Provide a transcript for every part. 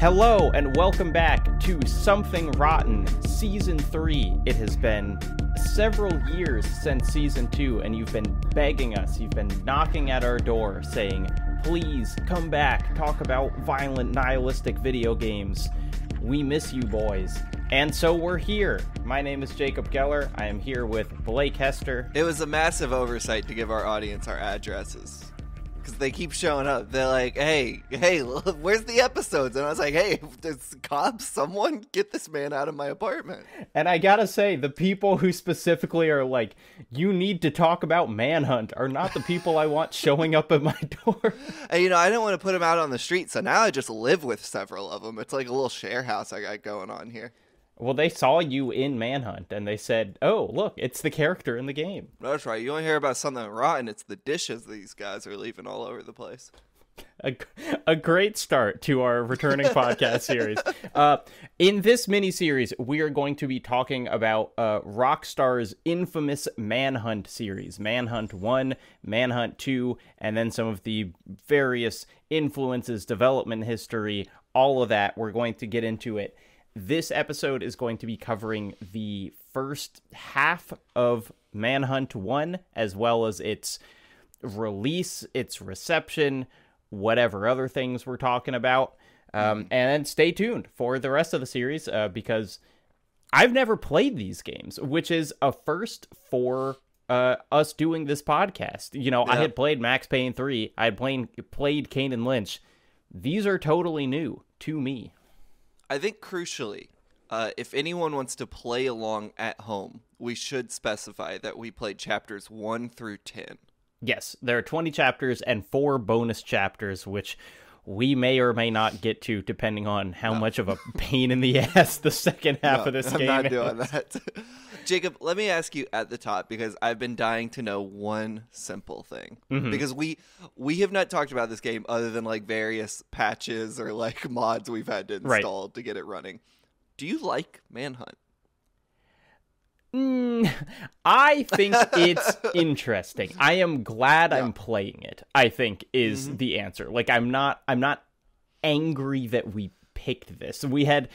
Hello and welcome back to Something Rotten, Season 3. It has been several years since Season 2, and you've been begging us, you've been knocking at our door saying, please come back, talk about violent, nihilistic video games. We miss you, boys. And so we're here. My name is Jacob Geller. I am here with Blake Hester. It was a massive oversight to give our audience our addresses. Because they keep showing up. They're like, hey, where's the episodes? And I was like, hey, there's cops, someone get this man out of my apartment. And I gotta say, the people who specifically are like, you need to talk about Manhunt are not the people I want showing up at my door. And, I didn't want to put them out on the street, so now I just live with several of them. It's like a little share house I got going on here. Well, they saw you in Manhunt, and they said, oh, look, it's the character in the game. That's right. You only hear about something rotten, it's the dishes these guys are leaving all over the place. A great start to our returning podcast series. In this mini-series, we are going to be talking about Rockstar's infamous Manhunt series. Manhunt 1, Manhunt 2, and then some of the various influences, development history, all of that. We're going to get into it. This episode is going to be covering the first half of Manhunt 1, as well as its release, its reception, whatever other things we're talking about. And then stay tuned for the rest of the series, because I've never played these games, which is a first for us doing this podcast. I had played Max Payne 3. I had played Kane and Lynch. These are totally new to me. I think crucially, if anyone wants to play along at home, we should specify that we played chapters 1 through 10. Yes, there are 20 chapters and 4 bonus chapters, which we may or may not get to, depending on how much of a pain in the ass the second half of this game is. I'm not doing that. Jacob, let me ask you at the top, because I've been dying to know one simple thing. Mm-hmm. Because we have not talked about this game other than like various patches or like mods we've had to install to get it running. Do you like Manhunt? I think it's interesting. I am glad I'm playing it, I think is the answer. Like, I'm not angry that we picked this. We had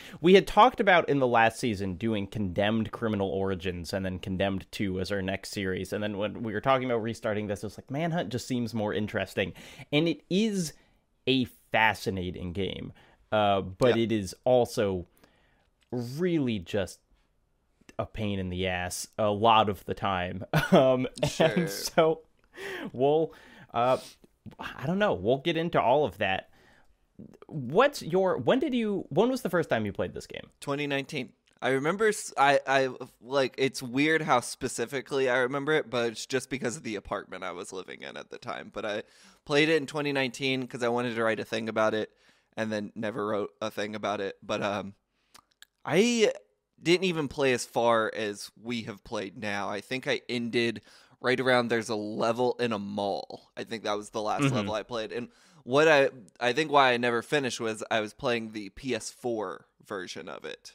talked about in the last season doing Condemned Criminal Origins and then Condemned 2 as our next series. And then when we were talking about restarting this, it was like, Manhunt just seems more interesting. And it is a fascinating game. But it is also really just a pain in the ass a lot of the time. Sure. And so we'll, I don't know, we'll get into all of that. When was the first time you played this game? 2019. I remember, I like, it's weird how specifically I remember it, but it's just because of the apartment I was living in at the time. But I played it in 2019 because I wanted to write a thing about it, and then never wrote a thing about it. But I didn't even play as far as we have played now. I think I ended right around there's a level in a mall. I think that was the last level I played. And what I think why I never finished was I was playing the PS4 version of it,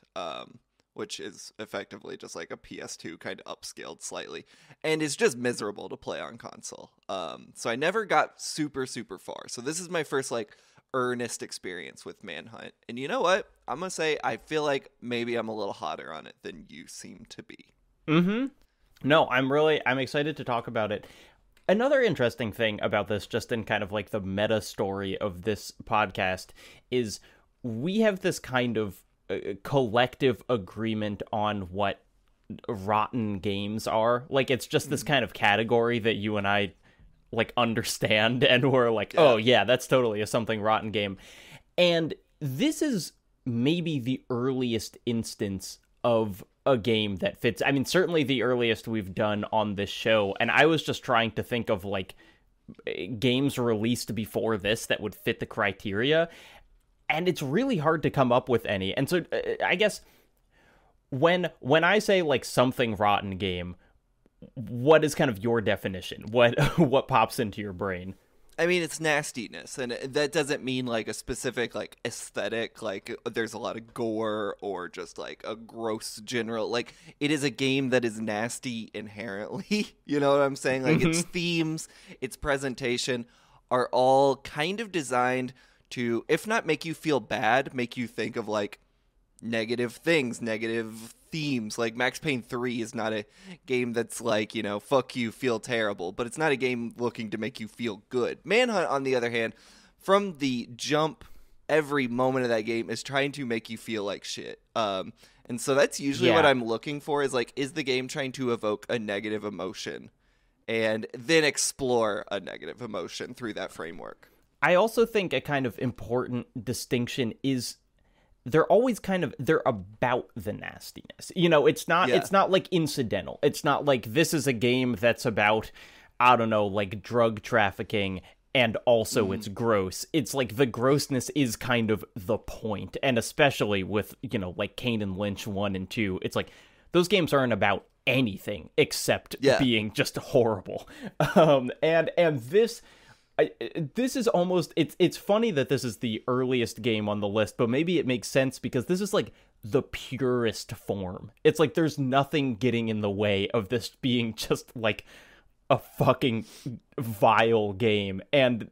which is effectively just like a PS2 kind of upscaled slightly, and it's just miserable to play on console. So I never got super, super far. So this is my first like earnest experience with Manhunt. And you know what? I'm going to say I feel like maybe I'm a little hotter on it than you seem to be. Mm-hmm. No, I'm excited to talk about it. Another interesting thing about this, just in kind of like the meta story of this podcast, is we have this kind of collective agreement on what rotten games are. Like, it's just this kind of category that you and I like understand, and we're like, oh yeah, that's totally a Something Rotten game. And this is maybe the earliest instance of a game that fits. I mean, certainly the earliest we've done on this show, and I was just trying to think of like games released before this that would fit the criteria, and it's really hard to come up with any. And so I guess when I say like Something Rotten game, what is kind of your definition? What pops into your brain? I mean, it's nastiness, and that doesn't mean like a specific like aesthetic, like there's a lot of gore or just like a gross general, like it is a game that is nasty inherently. You know what I'm saying? Like its themes, its presentation are all kind of designed to, if not make you feel bad, make you think of like negative things, negative themes. Like Max Payne 3 is not a game that's like, fuck you, feel terrible, but it's not a game looking to make you feel good. Manhunt, on the other hand, from the jump, every moment of that game is trying to make you feel like shit. And so that's usually what I'm looking for, is like, is the game trying to evoke a negative emotion and then explore a negative emotion through that framework. I also think a kind of important distinction is they're always they're about the nastiness. It's not like incidental. It's not like this is a game that's about, I don't know, like drug trafficking and also it's gross. It's like the grossness is kind of the point. And especially with, like Kane and Lynch 1 and 2, it's like those games aren't about anything except being just horrible. And this is almost, it's funny that this is the earliest game on the list, but maybe it makes sense because this is like the purest form. It's like there's nothing getting in the way of this being just like a fucking vile game. And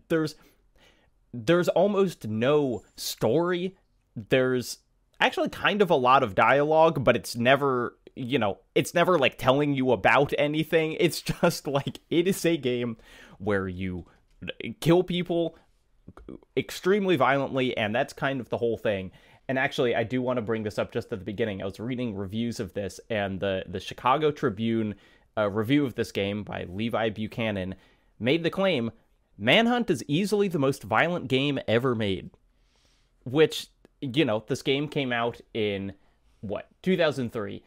there's almost no story. There's actually kind of a lot of dialogue, but it's never like telling you about anything. It's just like, it is a game where you kill people extremely violently, and that's kind of the whole thing. And actually, I do want to bring this up just at the beginning. I was reading reviews of this, and the Chicago Tribune review of this game by Levi Buchanan made the claim, Manhunt is easily the most violent game ever made. Which, this game came out in, 2003?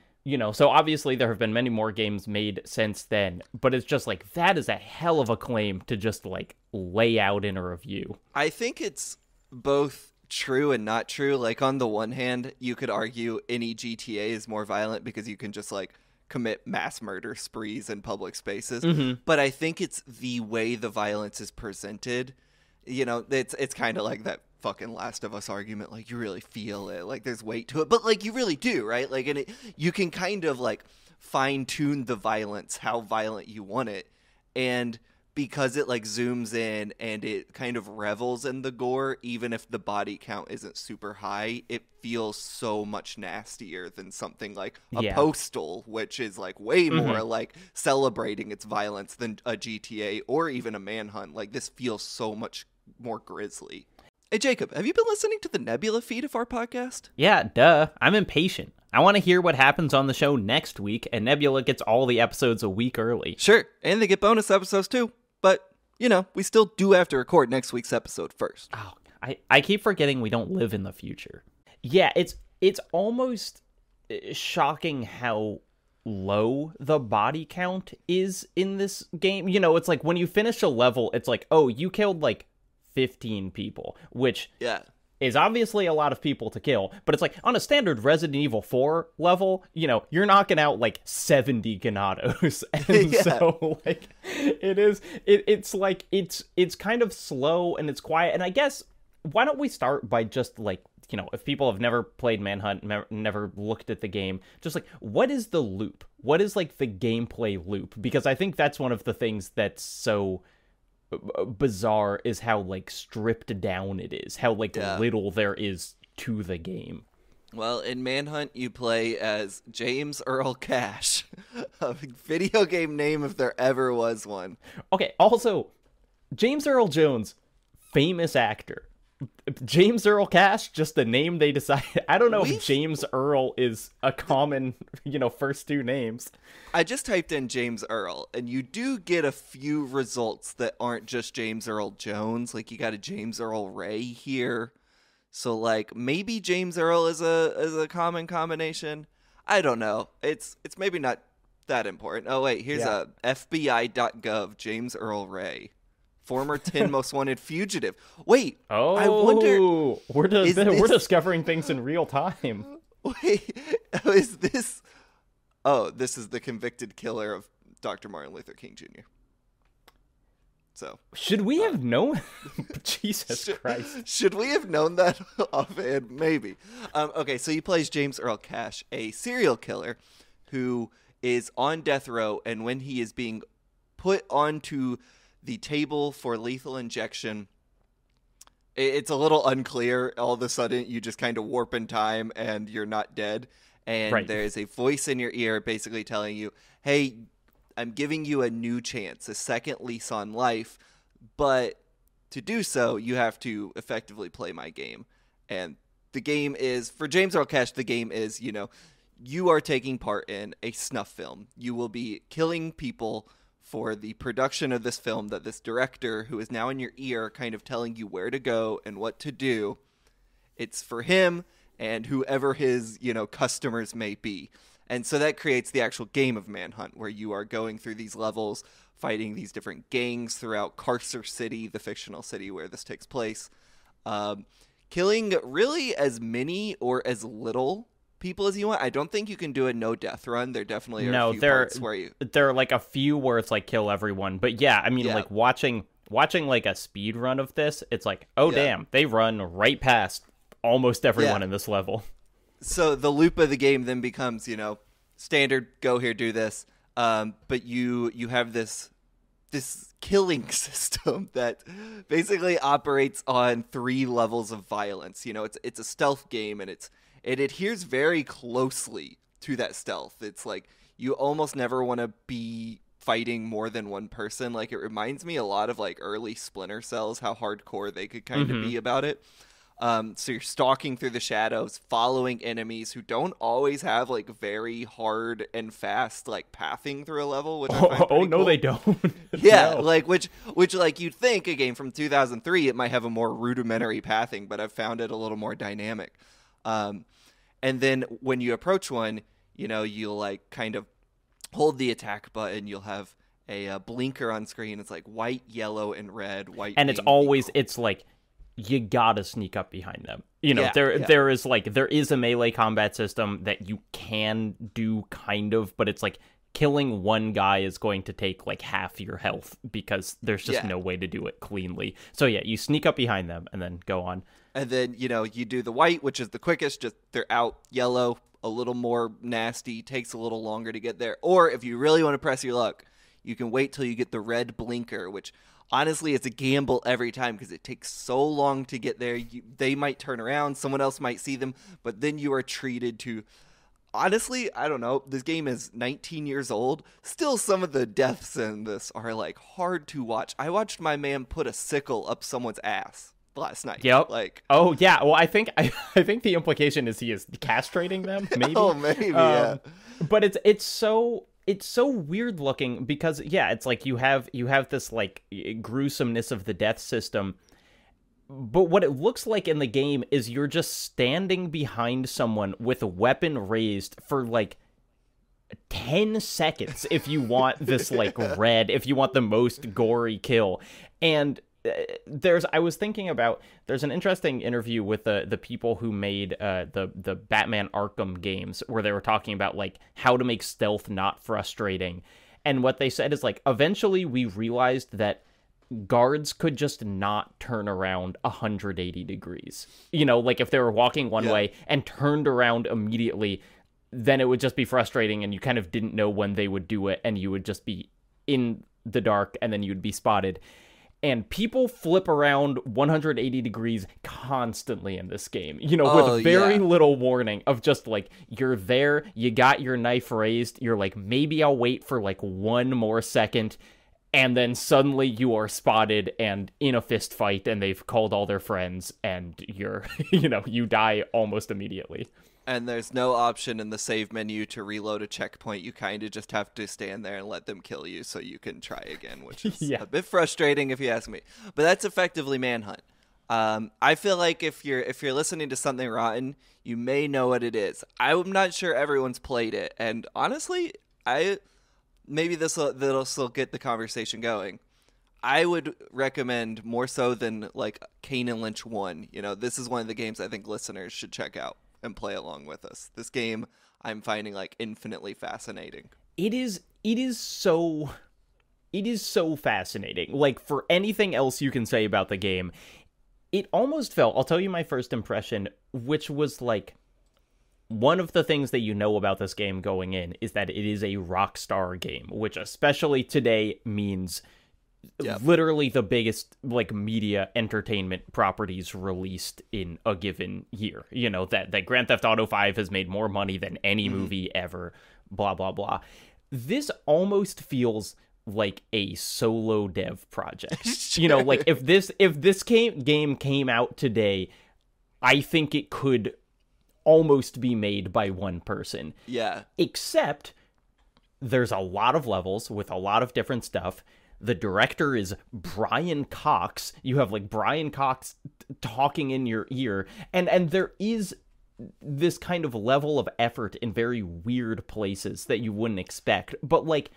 So obviously there have been many more games made since then, but it's just like, that is a hell of a claim to just like lay out in a review. I think it's both true and not true. Like, on the one hand, you could argue any GTA is more violent because you can just like commit mass murder sprees in public spaces. But I think it's the way the violence is presented. It's kind of like that fucking Last of Us argument, like, you really feel it, like there's weight to it, but like you really do, right? Like, and you can kind of like fine tune the violence, how violent you want it, and because it like zooms in and it kind of revels in the gore, even if the body count isn't super high, it feels so much nastier than something like a Postal, which is like way more like celebrating its violence than a GTA or even a Manhunt. Like, this feels so much more grisly. Hey, Jacob, have you been listening to the Nebula feed of our podcast? Yeah, duh. I'm impatient. I want to hear what happens on the show next week, and Nebula gets all the episodes a week early. Sure, and they get bonus episodes too. But, we still do have to record next week's episode first. Oh, I keep forgetting we don't live in the future. Yeah, it's almost shocking how low the body count is in this game. It's like when you finish a level, it's like, oh, you killed like 15 people, which is obviously a lot of people to kill, but it's like on a standard Resident Evil 4 level, you're knocking out like 70 Ganados. And so like it's like it's kind of slow and it's quiet. And I guess, why don't we start by just like, if people have never played Manhunt, never looked at the game, just like, what is the loop? What is like the gameplay loop? Because I think that's one of the things that's so bizarre, is how like stripped down it is, how like little there is to the game. Well, in Manhunt, you play as James Earl Cash, a video game name if there ever was one. Okay, also, James Earl Jones, famous actor. James Earl Cash, just the name they decided. I don't know if James Earl is a common, first two names. I just typed in James Earl, and you do get a few results that aren't just James Earl Jones. Like, you got a James Earl Ray here. So, like, maybe James Earl is a common combination. I don't know. It's maybe not that important. Oh, wait, here's a FBI.gov, James Earl Ray. Former 10 most wanted fugitive. Wait, I wonder... We're discovering things in real time. Wait, is this... Oh, this is the convicted killer of Dr. Martin Luther King Jr. So... Should we have known? Jesus Christ. Should we have known that offhand? Maybe. Okay, so he plays James Earl Cash, a serial killer who is on death row, and when he is being put onto the table for lethal injection, It's a little unclear. All of a sudden, you just kind of warp in time and you're not dead. And Right. there's a voice in your ear basically telling you, hey, I'm giving you a new chance, a second lease on life. But to do so, you have to effectively play my game. And the game is, for James Earl Cash, the game is, you are taking part in a snuff film. You will be killing people for the production of this film that this director, who is now in your ear, kind of telling you where to go and what to do. It's for him and whoever his, customers may be. And so that creates the actual game of Manhunt, where you are going through these levels, fighting these different gangs throughout Carcer City, the fictional city where this takes place. Killing really as many or as little people as you want. I don't think you can do a no death run. There definitely are a few parts where you... There are like a few where it's like kill everyone. But yeah, I mean, like watching like a speed run of this, it's like, oh damn, they run right past almost everyone in this level. So the loop of the game then becomes, standard, go here, do this. But you have this killing system that basically operates on 3 levels of violence. It's a stealth game, and it adheres very closely to that stealth. It's like you almost never want to be fighting more than one person. Like, it reminds me a lot of like early Splinter Cells, how hardcore they could kind of be about it. So you're stalking through the shadows, following enemies who don't always have like very hard and fast like pathing through a level, which I find pretty no, cool. they don't. Yeah, No. like which like you'd think a game from 2003 it might have a more rudimentary pathing, but I've found it a little more dynamic. And then when you approach one, you'll like kind of hold the attack button. You'll have a blinker on screen. It's like white, yellow, and red. White, and it's always it's like you gotta sneak up behind them. There is a melee combat system that you can do kind of, but it's like killing one guy is going to take like half your health because there's just no way to do it cleanly. So yeah, you sneak up behind them and then go on. And then, you do the white, which is the quickest, just they're out. Yellow, a little more nasty, takes a little longer to get there. Or if you really want to press your luck, you can wait till you get the red blinker, which honestly it's a gamble every time because it takes so long to get there. They might turn around, someone else might see them, but then you are treated to... Honestly, I don't know. This game is 19 years old. Still, some of the deaths in this are like hard to watch. I watched my man put a sickle up someone's ass last night. Yep. Like, oh yeah. Well, I think the implication is he is castrating them. Maybe. Oh, maybe. Yeah. But it's so weird looking because it's like you have this like gruesomeness of the death system. But what it looks like in the game is you're just standing behind someone with a weapon raised for like 10 seconds if you want this like if you want the most gory kill. And I was thinking about, there's an interesting interview with the people who made the Batman Arkham games where they were talking about like how to make stealth not frustrating. And what they said is like, eventually we realized that guards could just not turn around 180 degrees. Like if they were walking one way and turned around immediately, then it would just be frustrating and you kind of didn't know when they would do it and you would just be in the dark and then you'd be spotted. And people flip around 180 degrees constantly in this game, with very little warning of just like, you're there, you got your knife raised, you're like, maybe I'll wait for like one more second. And then suddenly you are spotted and in a fist fight and they've called all their friends and you're, you die almost immediately. And there's no option in the save menu to reload a checkpoint. You kind of just have to stand there and let them kill you so you can try again, which is a bit frustrating if you ask me. But that's effectively Manhunt. I feel like if you're listening to Something Rotten, you may know what it is. I'm not sure everyone's played it. And honestly, maybe this'll get the conversation going. I would recommend more so than like Kane and Lynch 1. This is one of the games I think listeners should check out and play along with us. This game I'm finding like infinitely fascinating. It is so fascinating. Like, for anything else you can say about the game, it almost felt, I'll tell you my first impression, which was like, one of the things that you know about this game going in is that it is a Rockstar game, which especially today means Yep. literally the biggest like media entertainment properties released in a given year. You know, that Grand Theft Auto 5 has made more money than any movie ever, blah blah blah. This almost feels like a solo dev project. Sure. You know, like if this game came out today, I think it could almost be made by one person. Yeah. Except there's a lot of levels with a lot of different stuff. The director is Brian Cox. You have like Brian Cox talking in your ear, and there is this kind of level of effort in very weird places that you wouldn't expect. But like,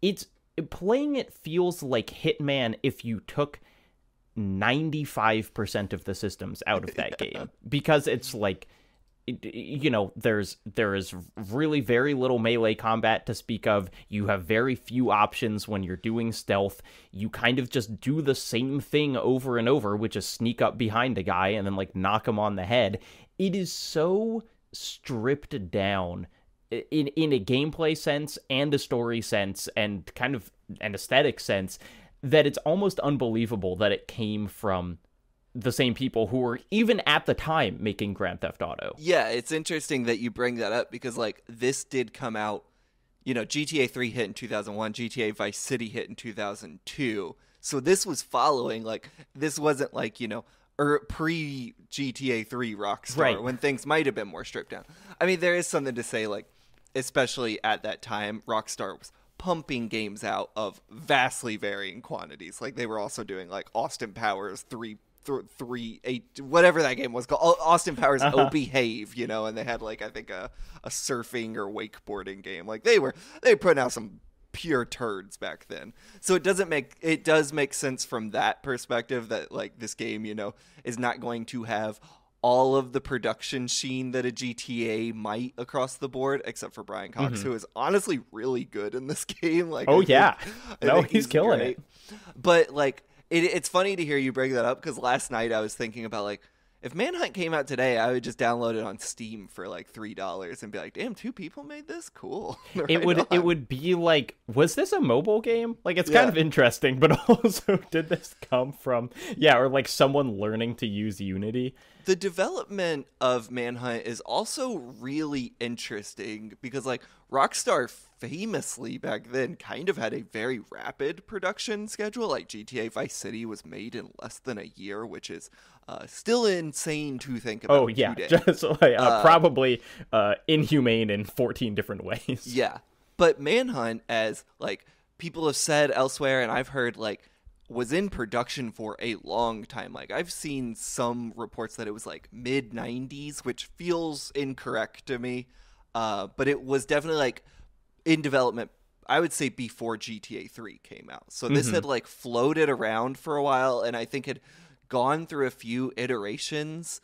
it's playing it feels like Hitman if you took 95% of the systems out of that game, because it's like, you know, there is really very little melee combat to speak of. You have very few options when you're doing stealth. You kind of just do the same thing over and over, which is sneak up behind a guy and then like knock him on the head. It is so stripped down in a gameplay sense and a story sense and kind of an aesthetic sense that it's almost unbelievable that it came from the same people who were even at the time making Grand Theft Auto. Yeah, it's interesting that you bring that up because like this did come out, you know, GTA 3 hit in 2001, GTA Vice City hit in 2002. So this was following, like, this wasn't like, you know, pre GTA 3 Rockstar, right, when things might have been more stripped down. I mean, there is something to say, like, especially at that time, Rockstar was pumping games out of vastly varying quantities. Like, they were also doing like Austin Powers 338, whatever that game was called, Austin Powers Oh Behave, you know, and they had like, I think a surfing or wakeboarding game. Like they put out some pure turds back then. So it does make sense from that perspective that like this game, you know, is not going to have all of the production sheen that a GTA might across the board, except for Brian Cox, who is honestly really good in this game. Like, oh yeah, he's killing great. it. But like, it's funny to hear you bring that up because last night I was thinking about like, if Manhunt came out today, I would just download it on Steam for like $3 and be like, "Damn, 2 people made this? Cool." It would be like, was this a mobile game? Like, it's kind of interesting, but also, did this come from or like someone learning to use Unity? The development of Manhunt is also really interesting because like Rockstar famously back then kind of had a very rapid production schedule. Like GTA Vice City was made in less than a year, which is still insane to think about. Oh yeah, today. just like probably inhumane in 14 different ways. Yeah, but Manhunt, as like people have said elsewhere, and I've heard like, was in production for a long time. Like I've seen some reports that it was like mid 90s, which feels incorrect to me. But it was definitely like in development, I would say before GTA 3 came out. So this had like floated around for a while, and I think had gone through a few iterations,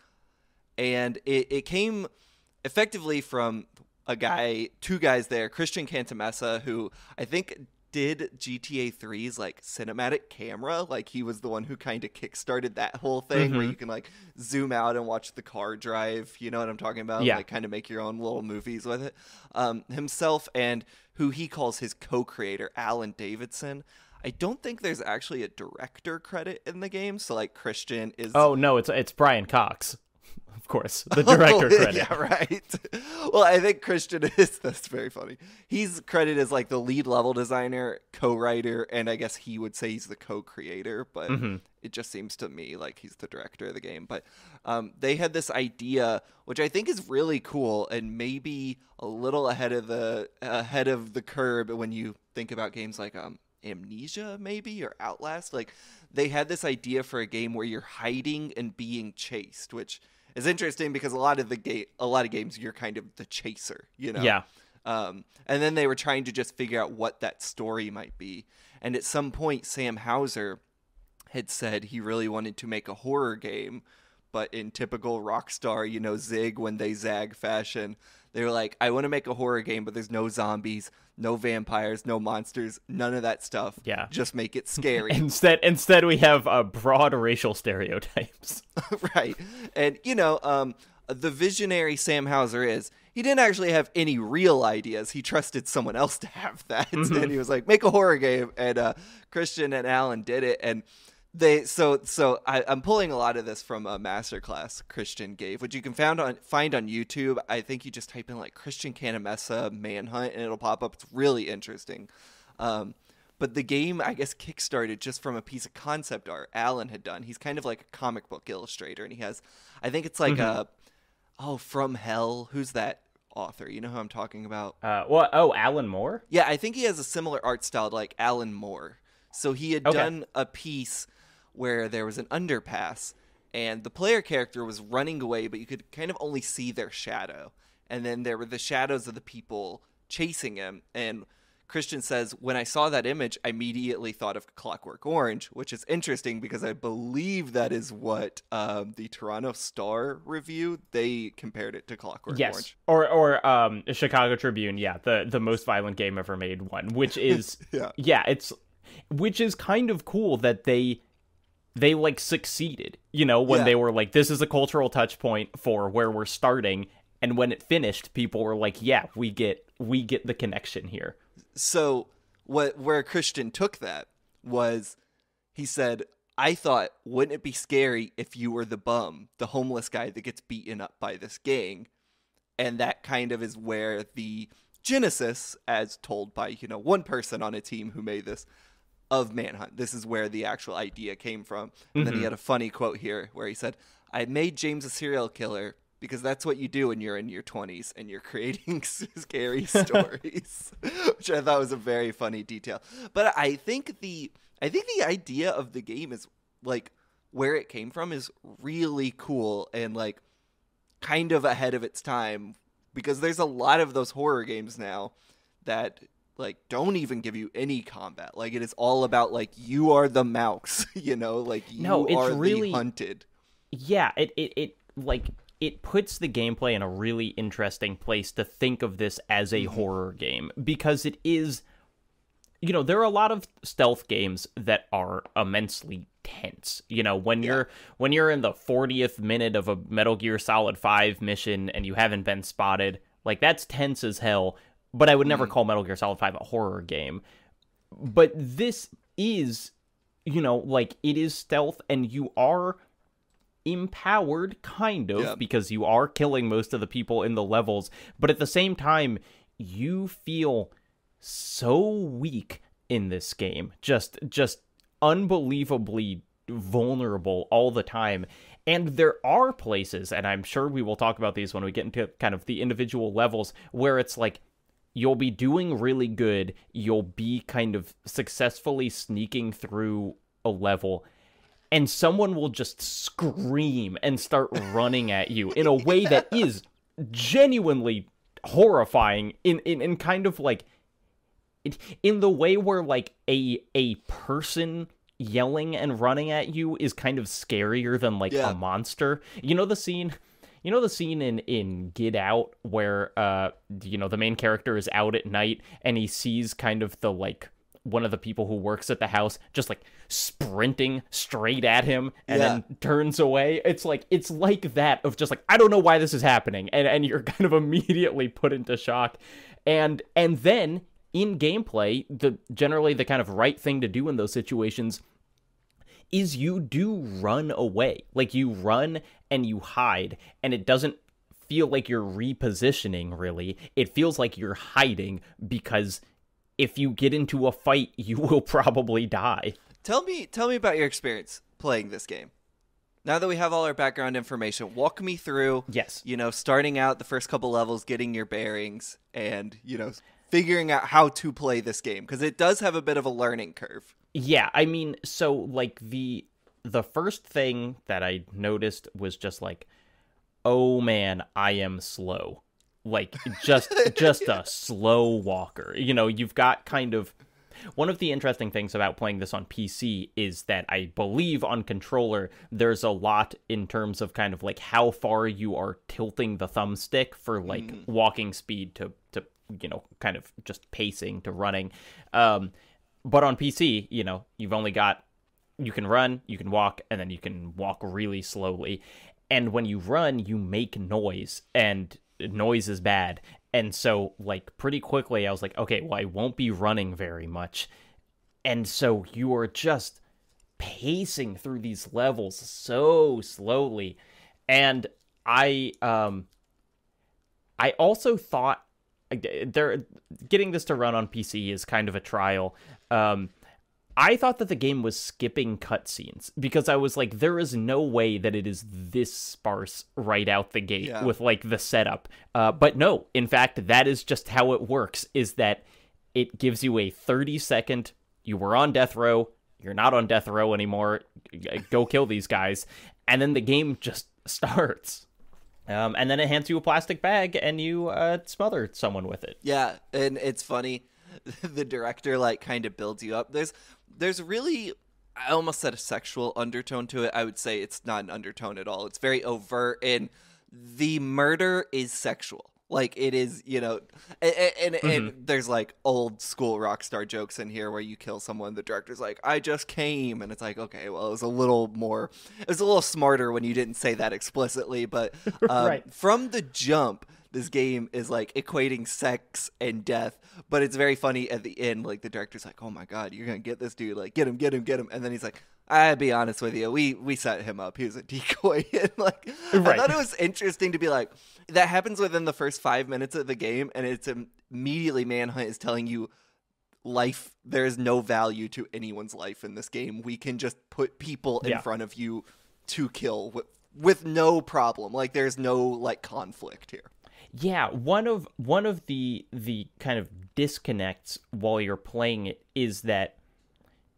and it came effectively from two guys there, Christian Cantamessa, who I think did GTA 3's like cinematic camera. Like he was the one who kind of kickstarted that whole thing where you can like zoom out and watch the car drive. You know what I'm talking about? Yeah. Like kind of make your own little movies with it. Himself and who he calls his co-creator, Alan Davidson. I don't think there's actually a director credit in the game. So like Christian is... Oh no, it's Brian Cox. Of course, the director credit. Yeah, right. Well, I think Christian is, that's very funny. He's credited as like the lead level designer, co-writer, and I guess he would say he's the co-creator, but it just seems to me like he's the director of the game. But they had this idea, which I think is really cool and maybe a little ahead of the curve when you think about games like Amnesia maybe or Outlast. Like they had this idea for a game where you're hiding and being chased, which is interesting because a lot of games you're kind of the chaser, you know. Yeah. And then they were trying to just figure out what that story might be. And at some point, Sam Houser had said he really wanted to make a horror game, but in typical Rockstar, you know, zig when they zag fashion, they were like, I want to make a horror game, but there's no zombies, no vampires, no monsters, none of that stuff. Yeah. Just make it scary. Instead we have broad racial stereotypes. Right. And, you know, the visionary Sam Houser is, he didn't actually have any real ideas. He trusted someone else to have that. And he was like, make a horror game. And Christian and Alan did it. And I'm pulling a lot of this from a masterclass Christian gave, which you can find on YouTube. I think you just type in like Christian Canamessa Manhunt and it'll pop up. It's really interesting. But the game, I guess, kickstarted just from a piece of concept art Alan had done. He's kind of like a comic book illustrator, and he has, I think it's like From Hell. Who's that author? You know who I'm talking about? Alan Moore? Yeah, I think he has a similar art style to like Alan Moore. So he had done a piece where there was an underpass, and the player character was running away, but you could kind of only see their shadow. And then there were the shadows of the people chasing him, and Christian says, when I saw that image, I immediately thought of Clockwork Orange, which is interesting because I believe that is what the Toronto Star review, they compared it to Clockwork Orange. Or Chicago Tribune, the most violent game ever made one, which is, which is kind of cool that they like succeeded, when they were like, this is a cultural touch point for where we're starting. And when it finished, people were like, yeah, we get the connection here. So where Christian took that was, he said, I thought, wouldn't it be scary if you were the bum, the homeless guy that gets beaten up by this gang? And that kind of is where the genesis, as told by, one person on a team who made this, of Manhunt. This is where the actual idea came from. And then he had a funny quote here where he said, I made James a serial killer because that's what you do when you're in your 20s and you're creating scary stories, which I thought was a very funny detail. But I think the idea of the game is like where it came from is really cool and like kind of ahead of its time, because there's a lot of those horror games now that like don't even give you any combat. Like it is all about like you are the mouse, like you are really the hunted. Yeah, it like it puts the gameplay in a really interesting place to think of this as a horror game, because it is, there are a lot of stealth games that are immensely tense. When you're in the 40th minute of a Metal Gear Solid 5 mission and you haven't been spotted, like that's tense as hell. But I would never call Metal Gear Solid 5 a horror game. But this is, like it is stealth, and you are empowered, kind of, because you are killing most of the people in the levels, but at the same time, you feel so weak in this game, just unbelievably vulnerable all the time. And there are places, and I'm sure we will talk about these when we get into kind of the individual levels, where it's like, you'll be doing really good, you'll be kind of successfully sneaking through a level, and someone will just scream and start running at you in a way that is genuinely horrifying in kind of like, in the way where like a person yelling and running at you is kind of scarier than like a monster. The scene in Get Out where the main character is out at night and he sees kind of the like one of the people who works at the house just like sprinting straight at him and then turns away. It's like that of just like, I don't know why this is happening, and you're kind of immediately put into shock. And then in gameplay, generally the kind of right thing to do in those situations is you do run away. Like you run and you hide, and it doesn't feel like you're repositioning, really. It feels like you're hiding, because if you get into a fight, you will probably die. Tell me about your experience playing this game. Now that we have all our background information, walk me through, starting out the first couple levels, getting your bearings, and, figuring out how to play this game, because it does have a bit of a learning curve. Yeah, I mean, so, like, the first thing that I noticed was just, like, oh, man, I am slow. Like, just a slow walker. You've got kind of... One of the interesting things about playing this on PC is that I believe on controller, there's a lot in terms of kind of, like, how far you are tilting the thumbstick for, like, walking speed to kind of just pacing to running. But on PC, you've only got... You can run, you can walk, and then you can walk really slowly. And when you run, you make noise, and noise is bad. And so, like, pretty quickly, I was like, okay, well, I won't be running very much. And so you are just pacing through these levels so slowly. And I also thought they're getting this to run on PC is kind of a trial. I thought that the game was skipping cutscenes because I was like, there is no way that it is this sparse right out the gate with like the setup. But no, in fact, that is just how it works, is that it gives you a 30-second, you were on death row, you're not on death row anymore, go kill these guys. And then the game just starts. And then it hands you a plastic bag and you smother someone with it. Yeah, and it's funny. The director like kind of builds you up. There's really, I almost said a sexual undertone to it. I would say it's not an undertone at all. It's very overt, and the murder is sexual. Like, it is, you know, and there's like old school rock star jokes in here where you kill someone, the director's like, I just came, and it's like, okay, well, it was a little smarter when you didn't say that explicitly, but Right. From the jump, this game is like equating sex and death, but it's very funny at the end. Like, the director's like, oh my God, you're gonna get this dude, like, get him. And then he's like, I'll be honest with you, we set him up, he was a decoy. And like, right. I thought it was interesting to be like, that happens within the first 5 minutes of the game, and it's immediately Manhunt is telling you life, there is no value to anyone's life in this game. We can just put people in front of you to kill with no problem. Like, there's no like conflict here. Yeah, one of the kind of disconnects while you're playing it is that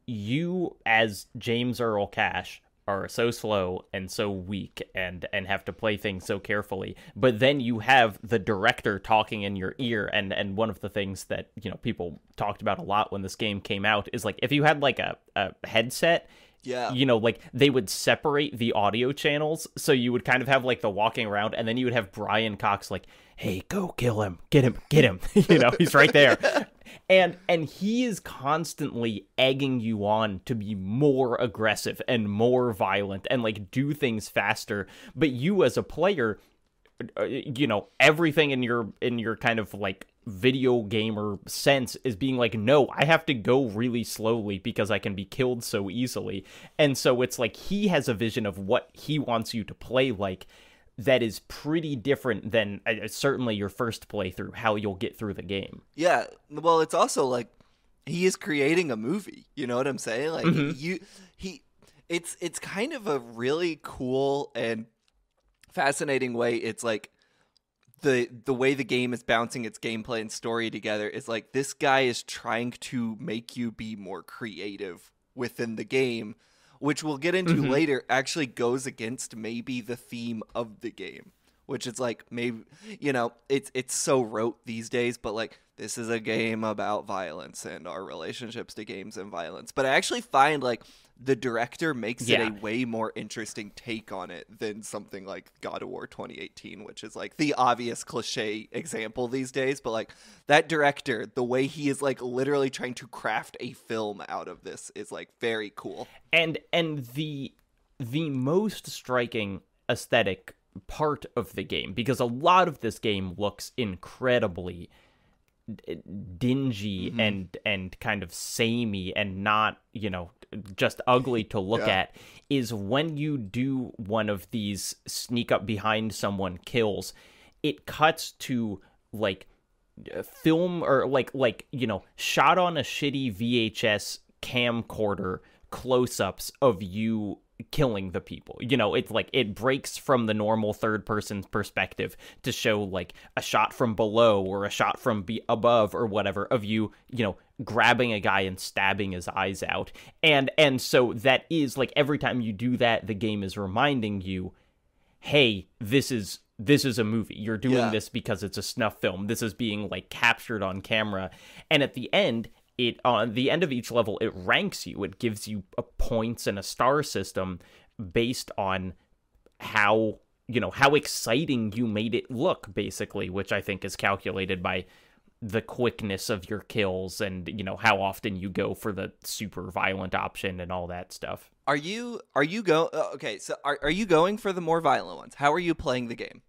you, as James Earl Cash, are so slow and so weak and have to play things so carefully. But then you have the director talking in your ear, and one of the things that, you know, people talked about a lot when this game came out is like, if you had like a headset, you know, like they would separate the audio channels, so you would kind of have like the walking around, and then you would have Brian Cox like, hey, go kill him, get him. You know, he's right there. And he is constantly egging you on to be more aggressive and more violent and like do things faster. But you as a player, you know, everything in your kind of like video gamer sense is being like, no, I have to go really slowly because I can be killed so easily. And so it's like he has a vision of what he wants you to play like that is pretty different than certainly your first playthrough, how you'll get through the game. Yeah, well, it's also like he is creating a movie. You know what I'm saying? Like it's kind of a really cool and fascinating way. It's like the way the game is bouncing its gameplay and story together is like, this guy is trying to make you be more creative within the game, which we'll get into later, actually goes against maybe the theme of the game, which is like, maybe, you know, it's so rote these days, but like, this is a game about violence and our relationships to games and violence. But I actually find like the director makes it a way more interesting take on it than something like God of War 2018, which is like the obvious cliche example these days. But like, that director, the way he is like literally trying to craft a film out of this is like very cool. And the most striking aesthetic part of the game, because a lot of this game looks incredibly dingy and kind of samey and not, you know, just ugly to look at, is when you do one of these sneak up behind someone kills, it cuts to like film or like you know, shot on a shitty VHS camcorder close-ups of you killing the people. You know, it's like it breaks from the normal third person perspective to show like a shot from below or a shot from above or whatever of you, you know, grabbing a guy and stabbing his eyes out. And so that is like, every time you do that, the game is reminding you, hey, this is a movie. You're doing this because it's a snuff film. This is being like captured on camera. And at the end, on the end of each level, it ranks you. It gives you points and a star system based on how, you know, how exciting you made it look, basically, which I think is calculated by the quickness of your kills and, you know, how often you go for the super violent option and all that stuff. Are you going for the more violent ones? How are you playing the game?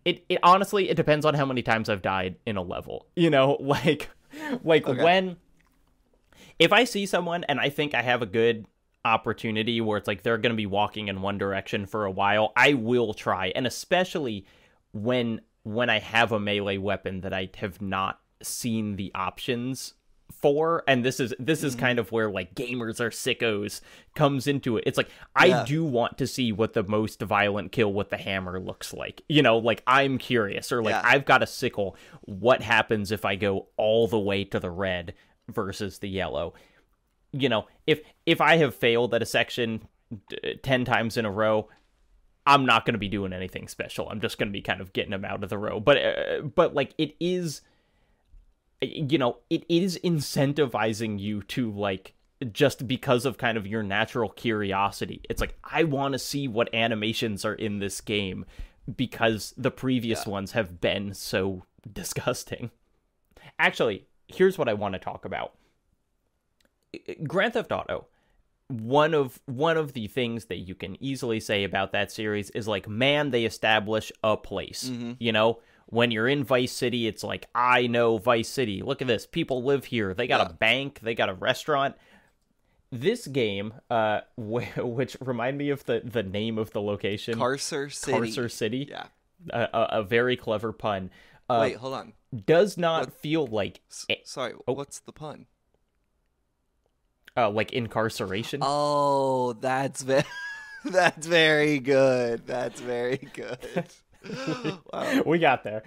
it honestly, it depends on how many times I've died in a level. Okay. When if I see someone and I think I have a good opportunity where it's like they're going to be walking in one direction for a while, I will try. And especially when I have a melee weapon that I have not seen the options for, and this is kind of where like gamers are sickos comes into it. It's like I do want to see what the most violent kill with the hammer looks like. Like I'm curious, or like I've got a sickle. What happens if I go all the way to the red versus the yellow? If I have failed at a section 10 times in a row, I'm not going to be doing anything special. I'm just going to be kind of getting them out of the row. But like it is incentivizing you to like, just because of kind of your natural curiosity. It's like, I want to see what animations are in this game because the previous ones have been so disgusting. Actually, here's what I want to talk about. Grand Theft Auto. One of the things that you can easily say about that series is like, man, they establish a place. When you're in Vice City, it's like, I know Vice City. Look at this. People live here. They got a bank. They got a restaurant. This game, which remind me of the name of the location. Carcer City. Carcer City. Yeah. A very clever pun. Wait, hold on. Does not feel like... Sorry, what's the pun? Like incarceration. Oh, that's that's very good. That's very good. Wow. We got there.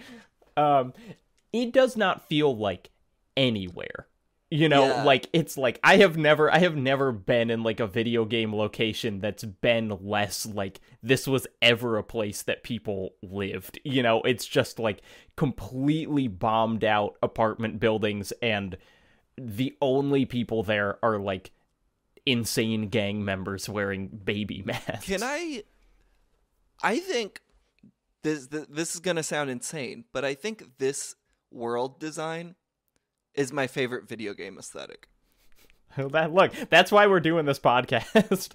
It does not feel like anywhere. Like it's like I have never been in like a video game location that's been less like this was ever a place that people lived. It's just like completely bombed out apartment buildings, and the only people there are like insane gang members wearing baby masks. I think this is going to sound insane, but I think this world design is my favorite video game aesthetic. Look, that's why we're doing this podcast.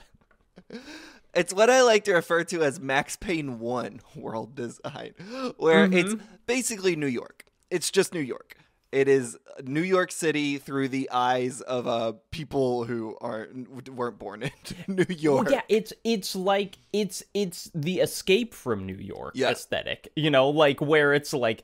It's what I like to refer to as Max Payne 1 world design, where it's basically New York. It's just New York. It is New York City through the eyes of people who weren't born in New York. Well, yeah, it's like it's the Escape from New York aesthetic. Like where it's like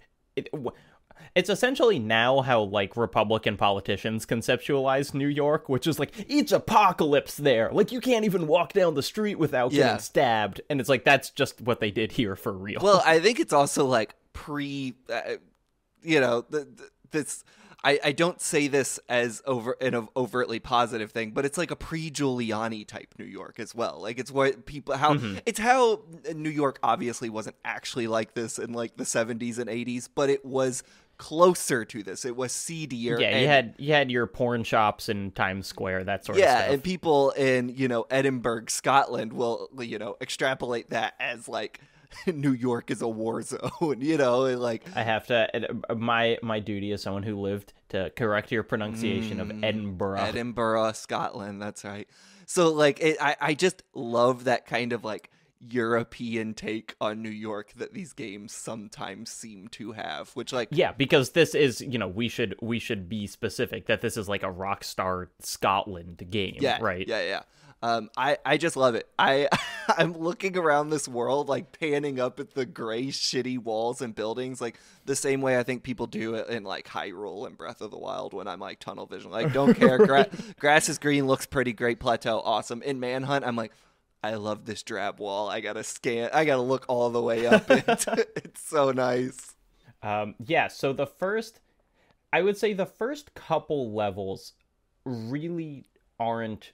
it's essentially now how like Republican politicians conceptualize New York, which is like it's apocalypse there. Like you can't even walk down the street without getting stabbed, and it's like that's just what they did here for real. Well, I think it's also like this. I don't say this as an overtly positive thing, but it's like a pre-Giuliani type New York as well. Like it's what people it's how New York obviously wasn't actually like this in like the 70s and 80s, but it was closer to this. It was seedier. Yeah, you had your porn shops in Times Square, that sort of stuff. Yeah, and people in Edinburgh, Scotland will extrapolate that as like New York is a war zone, and like I have to my duty as someone who lived to correct your pronunciation of Edinburgh, Scotland. That's right. So like I just love that kind of like European take on New York that these games sometimes seem to have, which like because this is we should be specific that this is like a Rockstar Scotland game, right? I just love it. I'm looking around this world, like panning up at the gray, shitty walls and buildings, like the same way I think people do it in like Hyrule and Breath of the Wild when I'm like tunnel vision, like don't care. Grass is green, looks pretty, great plateau, awesome. In Manhunt, I'm like, I love this drab wall. I gotta look all the way up. It's so nice. So I would say the first couple levels really aren't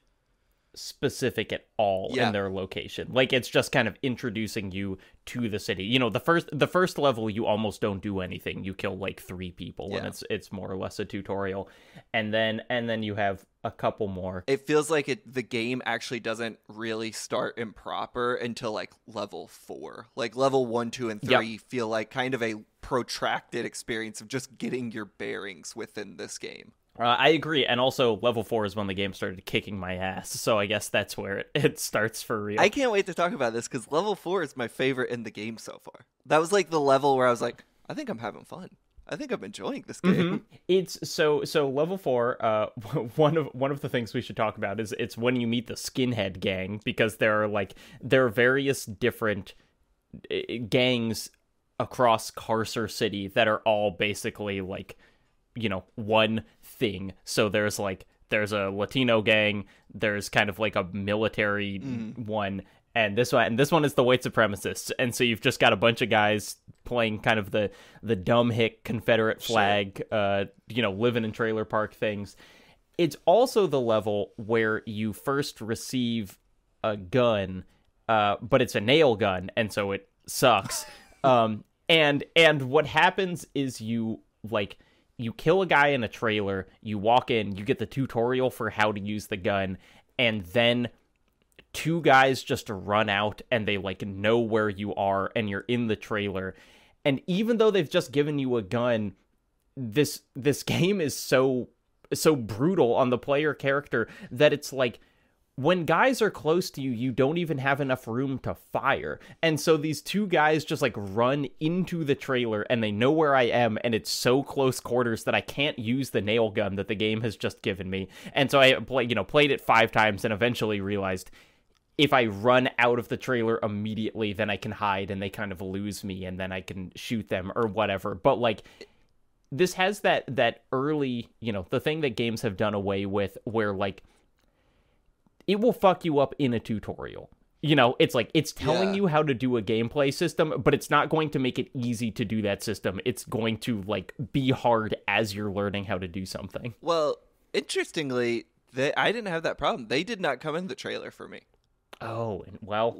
specific at all in their location. Like it's just kind of introducing you to the city. The first level you almost don't do anything. You kill like 3 people and it's more or less a tutorial. And then you have a couple more. It feels like the game actually doesn't really start improper until like level 4. Like level 1, 2, and 3 feel like kind of a protracted experience of just getting your bearings within this game. I agree, and also level 4 is when the game started kicking my ass, so I guess that's where it starts for real. I can't wait to talk about this because level 4 is my favorite in the game so far. That was like the level where I was like, I think I'm having fun. I think I'm enjoying this game. Mm-hmm. It's so level 4. One of the things we should talk about is it's when you meet the skinhead gang, because there are various different gangs across Carcer City that are all basically like, one thing. So there's a Latino gang, there's kind of like a military one, and this one is the white supremacists. And so you've just got a bunch of guys playing kind of the dumb hick Confederate flag, sure. Living in trailer park things. It's also the level where you first receive a gun, but it's a nail gun, and so it sucks. And what happens is you kill a guy in a trailer, you walk in, you get the tutorial for how to use the gun, and then two guys just run out and they know where you are and you're in the trailer. And even though they've just given you a gun, this game is so brutal on the player character that it's like, when guys are close to you, you don't even have enough room to fire. And so these two guys just run into the trailer and they know where I am, and it's so close quarters that I can't use the nail gun that the game has just given me. And so I played it 5 times and eventually realized if I run out of the trailer immediately, then I can hide and they kind of lose me and then I can shoot them or whatever. But this has that early, the thing that games have done away with, where it will fuck you up in a tutorial. It's telling you how to do a gameplay system, but it's not going to make it easy to do that system. It's going to be hard as you're learning how to do something. Well, interestingly, I didn't have that problem. They did not come in the trailer for me. Oh, well,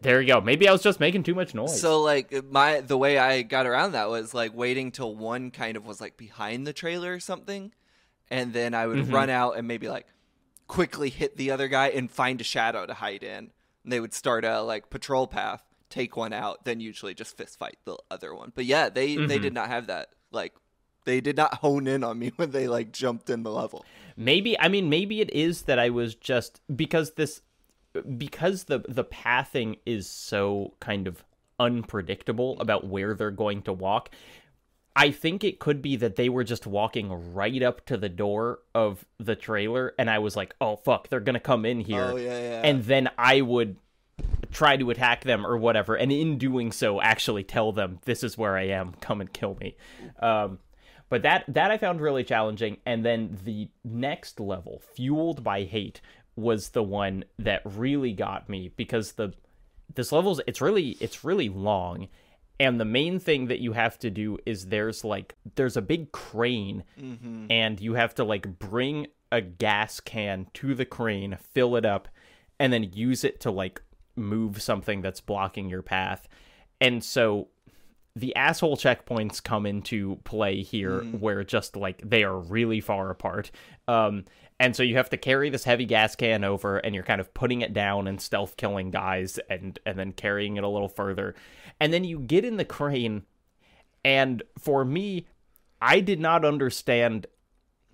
there you go. Maybe I was just making too much noise. So the way I got around that was waiting till one kind of was behind the trailer or something, and then I would run out and maybe quickly hit the other guy and find a shadow to hide in. And they would start a patrol path, take one out, then usually just fist fight the other one. But yeah, they did not have that. They did not hone in on me when they jumped in the level. Maybe it is that I was just because the pathing is so kind of unpredictable about where they're going to walk. I think it could be that they were just walking right up to the door of the trailer, and I was like, oh, fuck, they're going to come in here. Oh, yeah. And then I would try to attack them or whatever, and in doing so, actually tell them, this is where I am, come and kill me. But that I found really challenging, and then the next level, Fueled by Hate, was the one that really got me, because this level's it's really long. And the main thing that you have to do is there's a big crane, and you have to bring a gas can to the crane, fill it up, and then use it to move something that's blocking your path. And so the asshole checkpoints come into play here, where just they are really far apart. And so you have to carry this heavy gas can over, and you're kind of putting it down and stealth killing guys, and then carrying it a little further. And then you get in the crane, and for me, I did not understand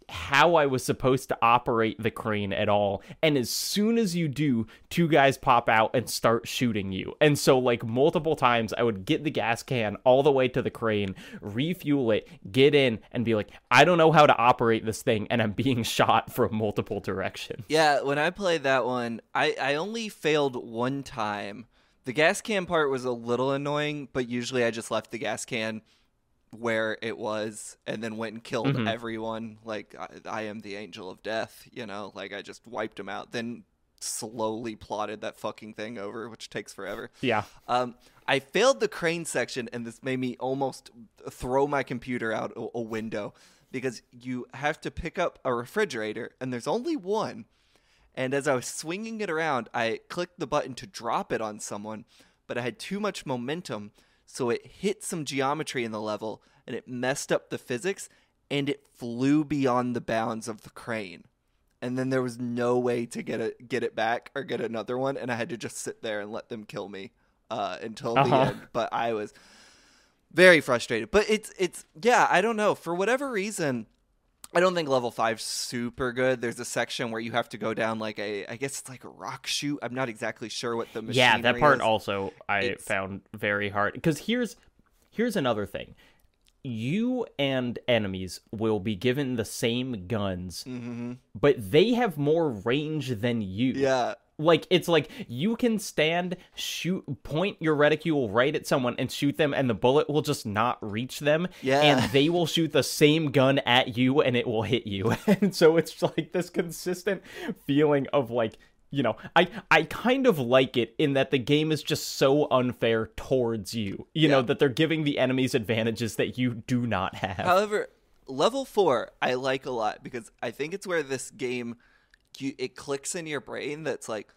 how I was supposed to operate the crane at all. And as soon as you do, two guys pop out and start shooting you. And so multiple times I would get the gas can all the way to the crane, refuel it, get in, and be I don't know how to operate this thing, and I'm being shot from multiple directions. Yeah, when I played that one, I only failed one time. The gas can part was a little annoying, but usually I just left the gas can where it was and then went and killed everyone. I am the angel of death, I just wiped them out, then slowly plotted that fucking thing over, which takes forever. Yeah. I failed the crane section, and this made me almost throw my computer out a window, because you have to pick up a refrigerator, and there's only one. And as I was swinging it around, I clicked the button to drop it on someone, but I had too much momentum, so it hit some geometry in the level, and it messed up the physics, and it flew beyond the bounds of the crane. And then there was no way to get it back or get another one, and I had to just sit there and let them kill me until the end. But I was very frustrated. But it's yeah, I don't know. For whatever reason, I don't think level 5's super good. There's a section where you have to go down like I guess it's like a rock chute. I'm not exactly sure what the machinery Yeah, that part is. also I found very hard. Because here's another thing. You and enemies will be given the same guns, but they have more range than you. Yeah. Like, it's like you can stand, point your reticule right at someone and shoot them, and the bullet will just not reach them. Yeah. And they will shoot the same gun at you, and it will hit you. And so it's like this consistent feeling of like, you know, I kind of like it in that the game is just so unfair towards you, you know, that they're giving the enemies advantages that you do not have. However, level 4 I like a lot because I think it's where this game, it clicks in your brain that's like,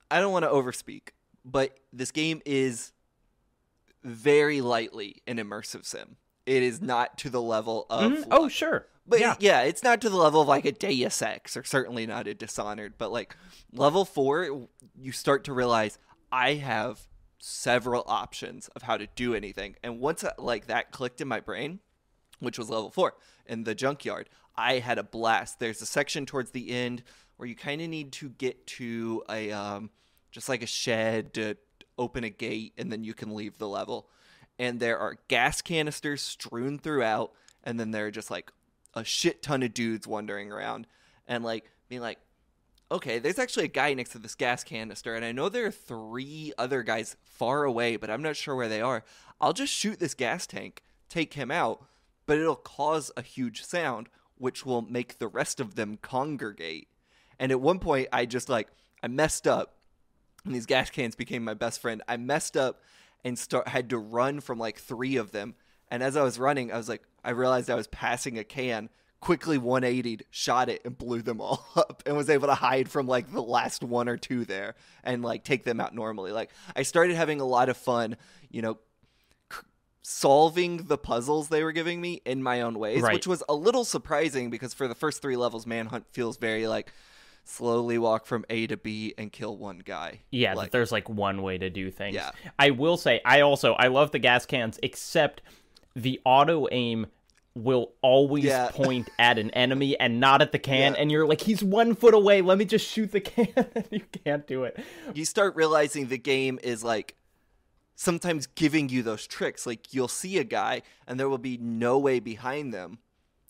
I don't want to overspeak, but this game is very lightly an immersive sim. It is not to the level of... Oh, sure. But yeah, it's not to the level of like a Deus Ex, or certainly not a Dishonored, but like level 4, you start to realize I have several options of how to do anything. And once like that clicked in my brain, which was level 4, in the junkyard, I had a blast. There's a section towards the end where you kind of need to get to a just like a shed to open a gate, and then you can leave the level. And there are gas canisters strewn throughout, and then there are just like a shit ton of dudes wandering around, and like being like, okay, there's actually a guy next to this gas canister, and I know there are 3 other guys far away, but I'm not sure where they are. I'll just shoot this gas tank, take him out, but it'll cause a huge sound, which will make the rest of them congregate. And at one point, I messed up, and these gas cans became my best friend. I messed up and had to run from like 3 of them. And as I was running, I realized I was passing a can, quickly 180'd, shot it, and blew them all up, and was able to hide from like the last 1 or 2 there and like take them out normally. Like, I started having a lot of fun, you know, solving the puzzles they were giving me in my own ways, which was a little surprising because for the first 3 levels, Manhunt feels very like slowly walk from A to B and kill one guy. Yeah, like, there's like one way to do things. Yeah. I will say, I love the gas cans, except the auto aim will always point at an enemy and not at the can, and you're like, he's 1 foot away, let me just shoot the can. And you can't do it. You start realizing the game is like sometimes giving you those tricks. Like, you'll see a guy and there will be no way behind them,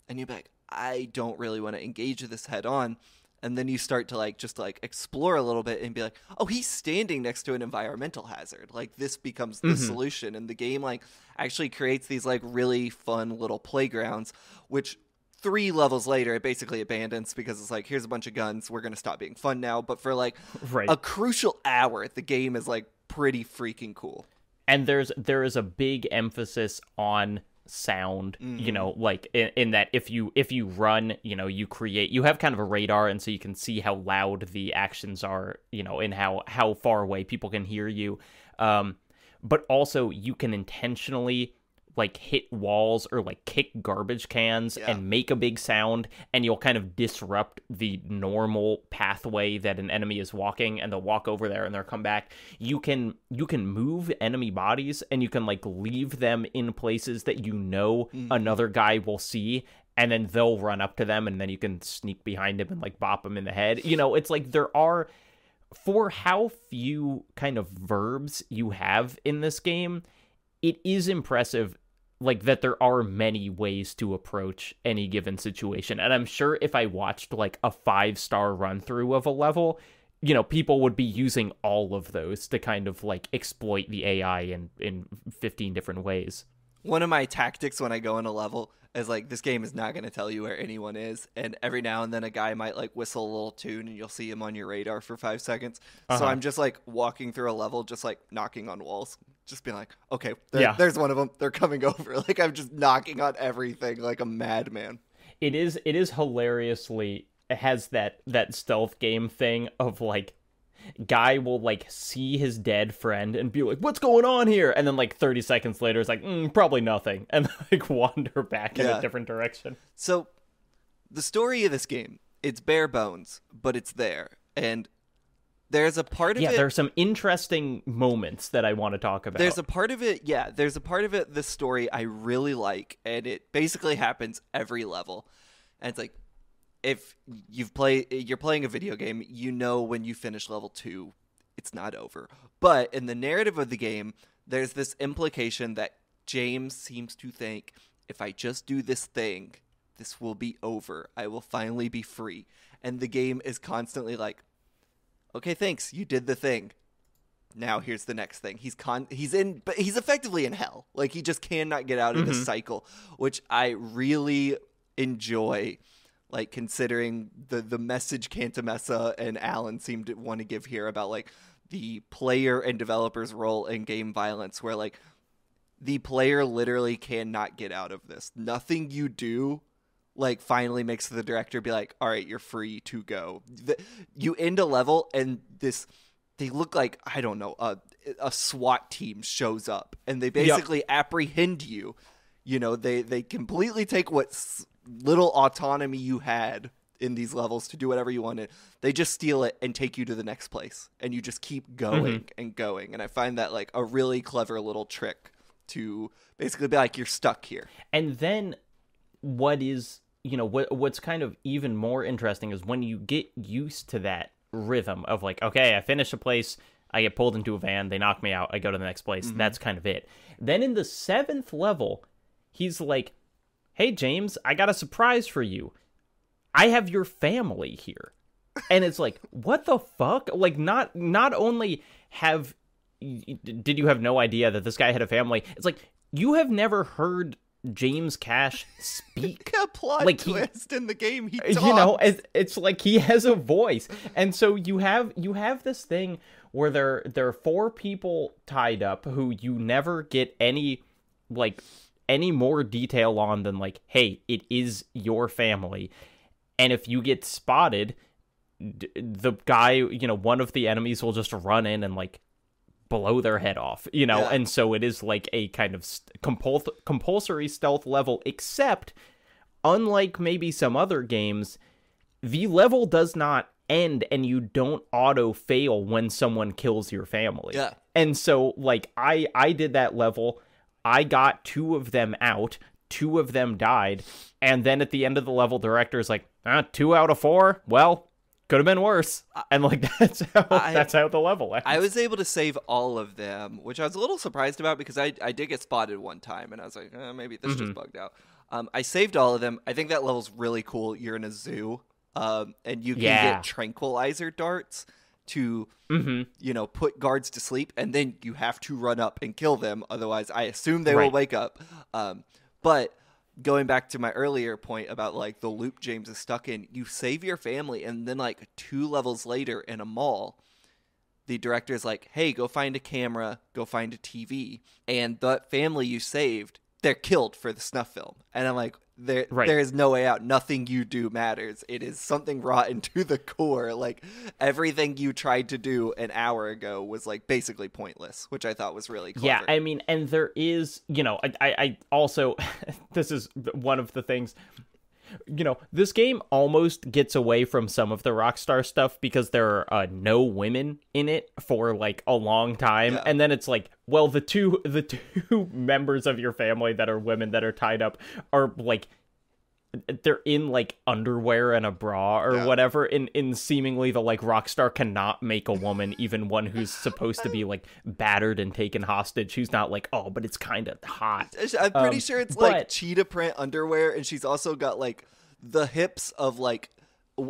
and you'll be like, I don't really want to engage this head on. And then you start to like just like explore a little bit and be like, oh, he's standing next to an environmental hazard. Like, this becomes the solution. And the game like actually creates these like really fun little playgrounds, which 3 levels later it basically abandons because it's like, here's a bunch of guns, we're gonna stop being fun now. But for like a crucial hour, the game is like pretty freaking cool. And there is a big emphasis on sound, you know, like in that if you run, you know, you have kind of a radar, and so you can see how loud the actions are, you know, and how far away people can hear you, but also you can intentionally like hit walls or like kick garbage cans and make a big sound, and you'll kind of disrupt the normal pathway that an enemy is walking, and they'll walk over there and they'll come back. You can move enemy bodies, and you can like leave them in places that you know another guy will see, and then they'll run up to them, and then you can sneak behind him and like bop him in the head. You know, it's like there are, for how few kind of verbs you have in this game, it is impressive, like, that there are many ways to approach any given situation. And I'm sure if I watched like a 5-star run through of a level, you know, people would be using all of those to kind of like exploit the AI in 15 different ways. One of my tactics when I go in a level is like, this game is not going to tell you where anyone is, and every now and then a guy might like whistle a little tune and you'll see him on your radar for 5 seconds. So I'm just like walking through a level, just like knocking on walls, just being like, okay, there's one of them, they're coming over. Like, I'm just knocking on everything like a madman. It is hilariously, it has that stealth game thing of like, guy will like see his dead friend and be like, what's going on here? And then like 30 seconds later it's like, probably nothing, and like wander back in a different direction. So the story of this game, it's bare bones, but it's there, and there's a part of it. Yeah, there's some interesting moments that I want to talk about. There's a part of it, this story I really like, and it basically happens every level. And it's like, if you're playing a video game, you know when you finish level 2, it's not over. But in the narrative of the game, there's this implication that James seems to think, if I just do this thing, this will be over. I will finally be free. And the game is constantly like, okay, thanks, you did the thing. Now here's the next thing. He's effectively in hell. Like, he just cannot get out of this cycle, which I really enjoy. Like, considering the message Cantamessa and Alan seem to want to give here about, like, the player and developer's role in game violence, where, like, the player literally cannot get out of this. Nothing you do, like, finally makes the director be like, all right, you're free to go. You end a level, and they look like, I don't know, a SWAT team shows up, and they basically apprehend you. You know, they completely take what little autonomy you had in these levels to do whatever you wanted. They just steal it and take you to the next place, and you just keep going and going. And I find that, like, a really clever little trick to basically be like, you're stuck here. And then what's kind of even more interesting is when you get used to that rhythm of, like, okay, I finish a place, I get pulled into a van, they knock me out, I go to the next place. That's kind of it. Then in the 7th level, he's like, hey, James, I got a surprise for you. I have your family here. And it's like, what the fuck? Like, not only did you have no idea that this guy had a family, it's like, you have never heard James Cash speak. A plot like, twist in the game, he talks. You know, it's like he has a voice. And so you have this thing where there are 4 people tied up who you never get any more detail on than, like, hey, it is your family. And if you get spotted, the guy, you know, one of the enemies will just run in and, like, blow their head off, you know. And so it is like a kind of compulsory stealth level, except unlike maybe some other games, the level does not end and you don't auto fail when someone kills your family. And so, like, I did that level, I got 2 of them out, 2 of them died, and then at the end of the level, director's like, 2 out of 4? Well, could have been worse. And, like, that's how the level ends. I was able to save all of them, which I was a little surprised about because I did get spotted one time, and I was like, maybe this just bugged out. I saved all of them. I think that level's really cool. You're in a zoo, and you can get tranquilizer darts to, you know, put guards to sleep, and then you have to run up and kill them. Otherwise, I assume they will wake up. But going back to my earlier point about, like, the loop James is stuck in, you save your family, and then, like, 2 levels later in a mall, the director's like, hey, go find a camera, go find a TV, and the family you saved, they're killed for the snuff film. And I'm like, there is no way out. Nothing you do matters. It is something rotten to the core. Like, everything you tried to do an hour ago was, like, basically pointless, which I thought was really clever. Yeah, I mean, and there is, you know, I also, this is one of the things, you know, this game almost gets away from some of the Rockstar stuff because there are no women in it for, like, a long time. And then it's like, well, the two members of your family that are women that are tied up are, like, they're in, like, underwear and a bra or whatever, in seemingly the, like, Rockstar cannot make a woman, even one who's supposed to be, like, battered and taken hostage, who's not like, oh, but it's kind of hot. I'm pretty sure it's like cheetah print underwear, and she's also got, like, the hips of, like,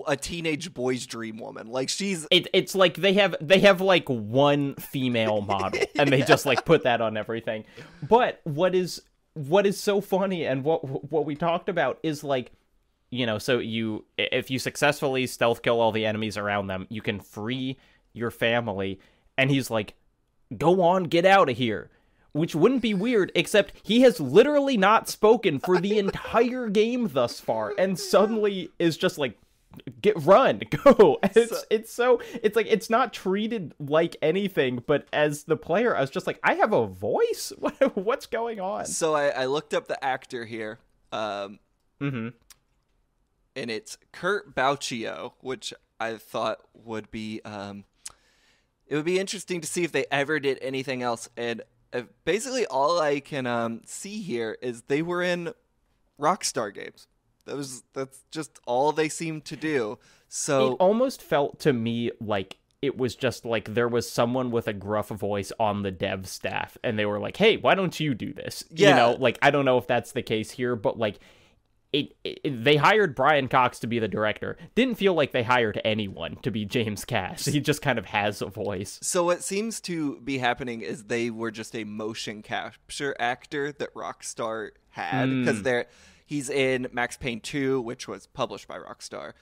a teenage boy's dream woman. Like, she's it's like they have like one female model and they just, like, put that on everything. But what is so funny, and what we talked about is, like, you know, so if you successfully stealth kill all the enemies around them, you can free your family, and he's like, go on, get out of here. Which wouldn't be weird, except he has literally not spoken for the entire game thus far, and suddenly is just like, run, go. It's like, it's not treated like anything, but as the player, I was just like, I have a voice? What's going on? So I looked up the actor here, and it's Kurt Bauchio, which I thought would be, it would be interesting to see if they ever did anything else, and basically all I can see here is they were in Rockstar games. That's just all they seemed to do. It So almost felt to me like it was just like there was someone with a gruff voice on the dev staff and they were like, hey, why don't you do this? Yeah. You know, like, I don't know if that's the case here, but like they hired Brian Cox to be the director. Didn't feel like they hired anyone to be James Cass. He just kind of has a voice. So what seems to be happening is they were just a motion capture actor that Rockstar had, because he's in Max Payne 2, which was published by Rockstar,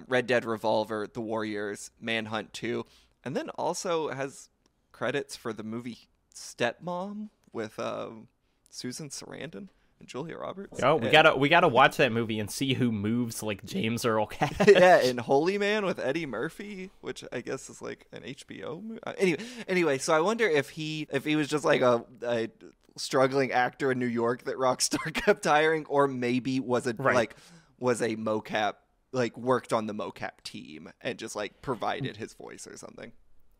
Red Dead Revolver, The Warriors, Manhunt 2, and then also has credits for the movie Stepmom with Susan Sarandon and Julia Roberts. Oh, we gotta watch that movie and see who moves like James Earl Cass. Yeah, and Holy Man with Eddie Murphy, which I guess is like an HBO movie. Anyway, so I wonder if he was just like a struggling actor in New York that Rockstar kept hiring, or maybe was a mocap, like worked on the mocap team and just like provided his voice or something.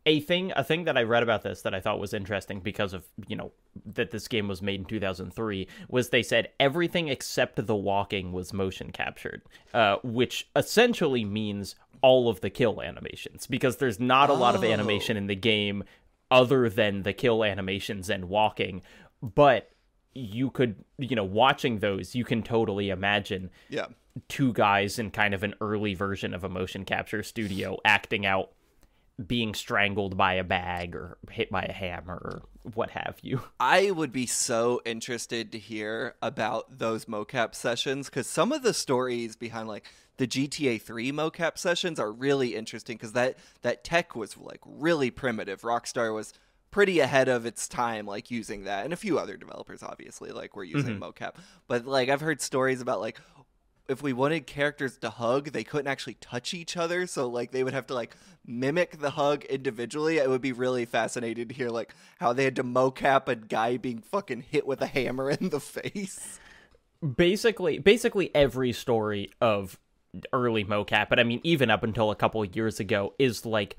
A thing that I read about this that I thought was interesting because of, you know, that this game was made in 2003 was they said everything except the walking was motion captured, which essentially means all of the kill animations, because there's not a lot of animation in the game other than the kill animations and walking. But you could, you know, watching those, you can totally imagine two guys in kind of an early version of a motion capture studio acting out being strangled by a bag or hit by a hammer or what have you. I would be so interested to hear about those mocap sessions, because some of the stories behind like the GTA 3 mocap sessions are really interesting, because that tech was like really primitive. Rockstar was pretty ahead of its time, like using that, and a few other developers obviously like were using mocap. But like I've heard stories about like if we wanted characters to hug, they couldn't actually touch each other, so like they would have to like mimic the hug individually. It would be really fascinating to hear like how they had to mocap a guy being fucking hit with a hammer in the face. Basically every story of early mocap, but I mean even up until a couple of years ago, is like,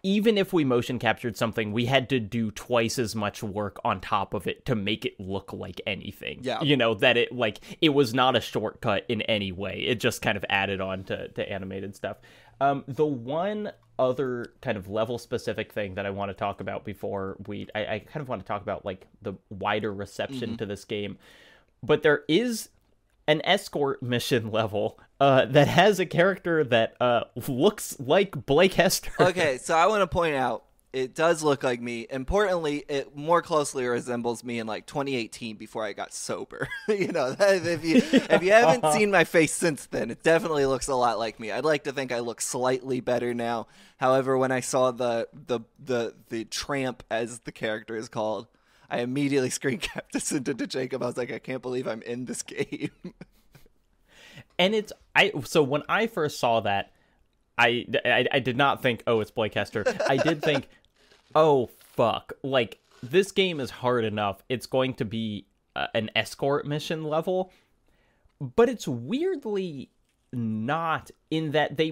even if we motion captured something, we had to do twice as much work on top of it to make it look like anything. Yeah. You know, that it was not a shortcut in any way. It just kind of added on to animated stuff. The one other kind of level specific thing that I want to talk about before I kind of want to talk about like the wider reception to this game, but there is an escort mission level that has a character that looks like Blake Hester. Okay, so I want to point out, it does look like me. Importantly, it more closely resembles me in like 2018 before I got sober. You know, if you haven't seen my face since then, it definitely looks a lot like me. I'd like to think I look slightly better now. However, when I saw the tramp, as the character is called, I immediately screen capped this into Jacob. I was like, I can't believe I'm in this game. And so when I first saw that, I did not think, oh, it's Blake Hester. I did think, oh, fuck. Like, this game is hard enough. It's going to be an escort mission level. But it's weirdly not, in that they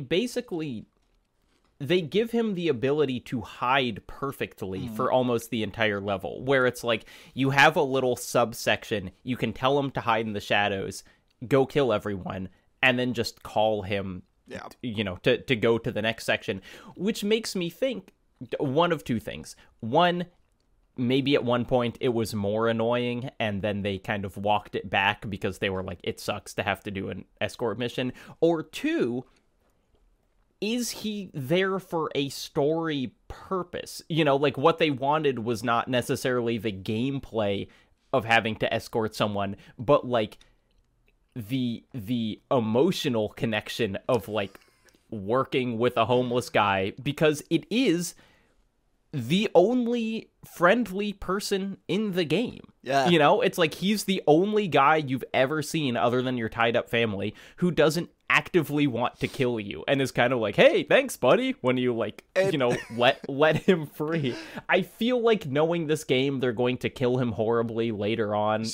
give him the ability to hide perfectly for almost the entire level, where it's like you have a little subsection, you can tell him to hide in the shadows, go kill everyone, and then just call him, you know, to go to the next section, which makes me think one of two things. One, maybe at one point it was more annoying and then they kind of walked it back because they were like, it sucks to have to do an escort mission. Or two, is he there for a story purpose? You know, like what they wanted was not necessarily the gameplay of having to escort someone, but like the emotional connection of like working with a homeless guy, because it is the only friendly person in the game. Yeah. You know, it's like he's the only guy you've ever seen other than your tied up family who doesn't actively want to kill you and is kind of like, hey, thanks, buddy, when you like, you know, let him free. I feel like knowing this game, they're going to kill him horribly later on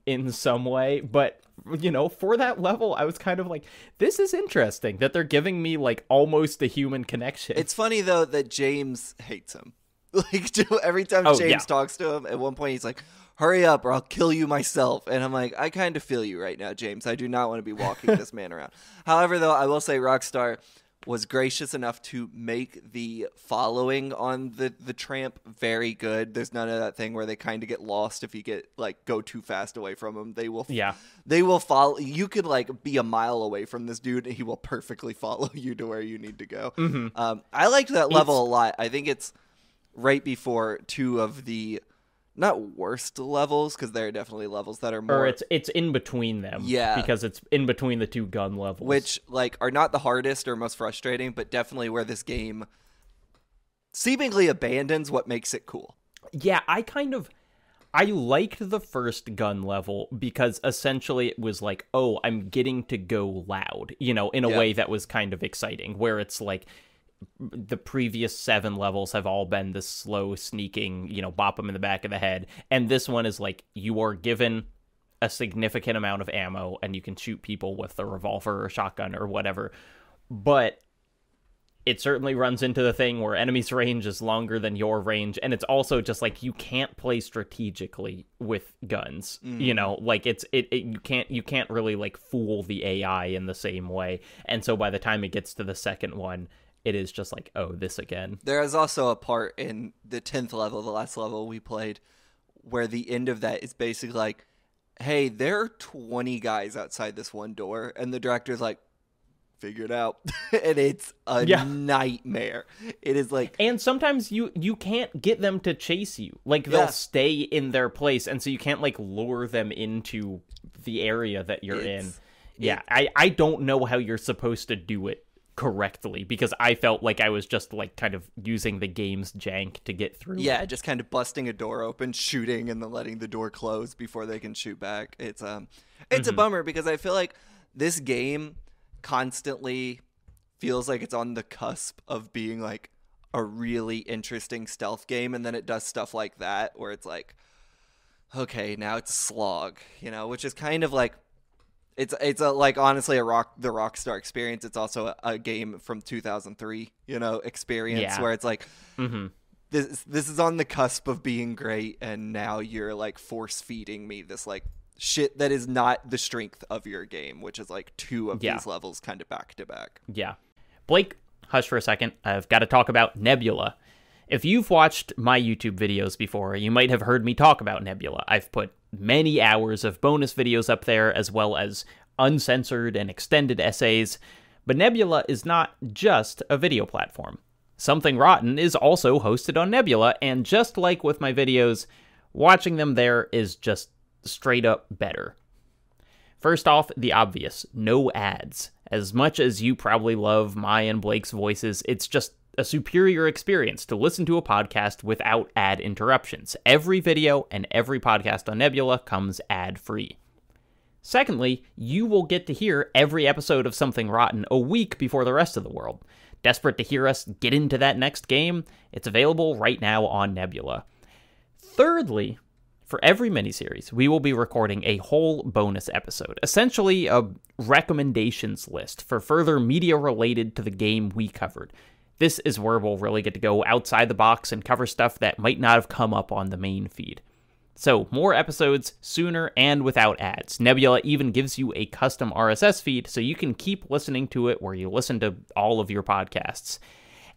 in some way, but you know, for that level, I was kind of like, this is interesting that they're giving me like almost a human connection. It's funny though that James hates him. Like every time James talks to him, at one point he's like, hurry up or I'll kill you myself. And I'm like, I kind of feel you right now, James. I do not want to be walking this man around. However, though, I will say Rockstar was gracious enough to make the following on the tramp very good. There's none of that thing where they kind of get lost if you get like go too fast away from them. They will follow. You could like be a mile away from this dude and he will perfectly follow you to where you need to go. I liked that level a lot. I think it's right before two of the not worst levels, because there are definitely levels that are more... Or it's in between them. Yeah. Because it's in between the two gun levels. Which, like, are not the hardest or most frustrating, but definitely where this game seemingly abandons what makes it cool. Yeah, I liked the first gun level because essentially it was like, oh, I'm getting to go loud, in a way that was kind of exciting, where it's like... the previous 7 levels have all been this slow sneaking, bop them in the back of the head. And this one is like, you are given a significant amount of ammo and you can shoot people with a revolver or shotgun or whatever. But it certainly runs into the thing where enemies' range is longer than your range. And it's also just like, you can't play strategically with guns, like you can't really like fool the AI in the same way. And so by the time it gets to the second one, it is just like, oh, this again. There is also a part in the 10th level, the last level we played, where the end of that is basically like, hey, there are 20 guys outside this one door. And the director's like, figure it out. And it's a nightmare. It is like... And sometimes you can't get them to chase you. Like, they'll stay in their place. And so you can't, like, lure them into the area that you're in. Yeah, I don't know how you're supposed to do it correctly, because I felt like I was just like kind of using the game's jank to get through. Yeah, just kind of busting a door open, shooting, and then letting the door close before they can shoot back. It's a bummer, because I feel like this game constantly feels like it's on the cusp of being like a really interesting stealth game, and then it does stuff like that where it's like, okay, now it's a slog, which is kind of like It's a, like, honestly the Rockstar experience. It's also a game from 2003, experience where it's like, this is on the cusp of being great, and now you're like force feeding me this like shit that is not the strength of your game, which is like 2 of these levels kind of back to back. Yeah. Blake, hush for a second. I've got to talk about Nebula. If you've watched my YouTube videos before, you might have heard me talk about Nebula. I've put many hours of bonus videos up there, as well as uncensored and extended essays. But Nebula is not just a video platform. Something Rotten is also hosted on Nebula, and just like with my videos, watching them there is just straight up better. First off, the obvious, no ads. As much as you probably love my and Blake's voices, it's just a superior experience to listen to a podcast without ad interruptions. Every video and every podcast on Nebula comes ad-free. Secondly, you will get to hear every episode of Something Rotten a week before the rest of the world. Desperate to hear us get into that next game? It's available right now on Nebula. Thirdly, for every miniseries, we will be recording a whole bonus episode, essentially a recommendations list for further media related to the game we covered. This is where we'll really get to go outside the box and cover stuff that might not have come up on the main feed. So, more episodes sooner and without ads. Nebula even gives you a custom RSS feed so you can keep listening to it where you listen to all of your podcasts.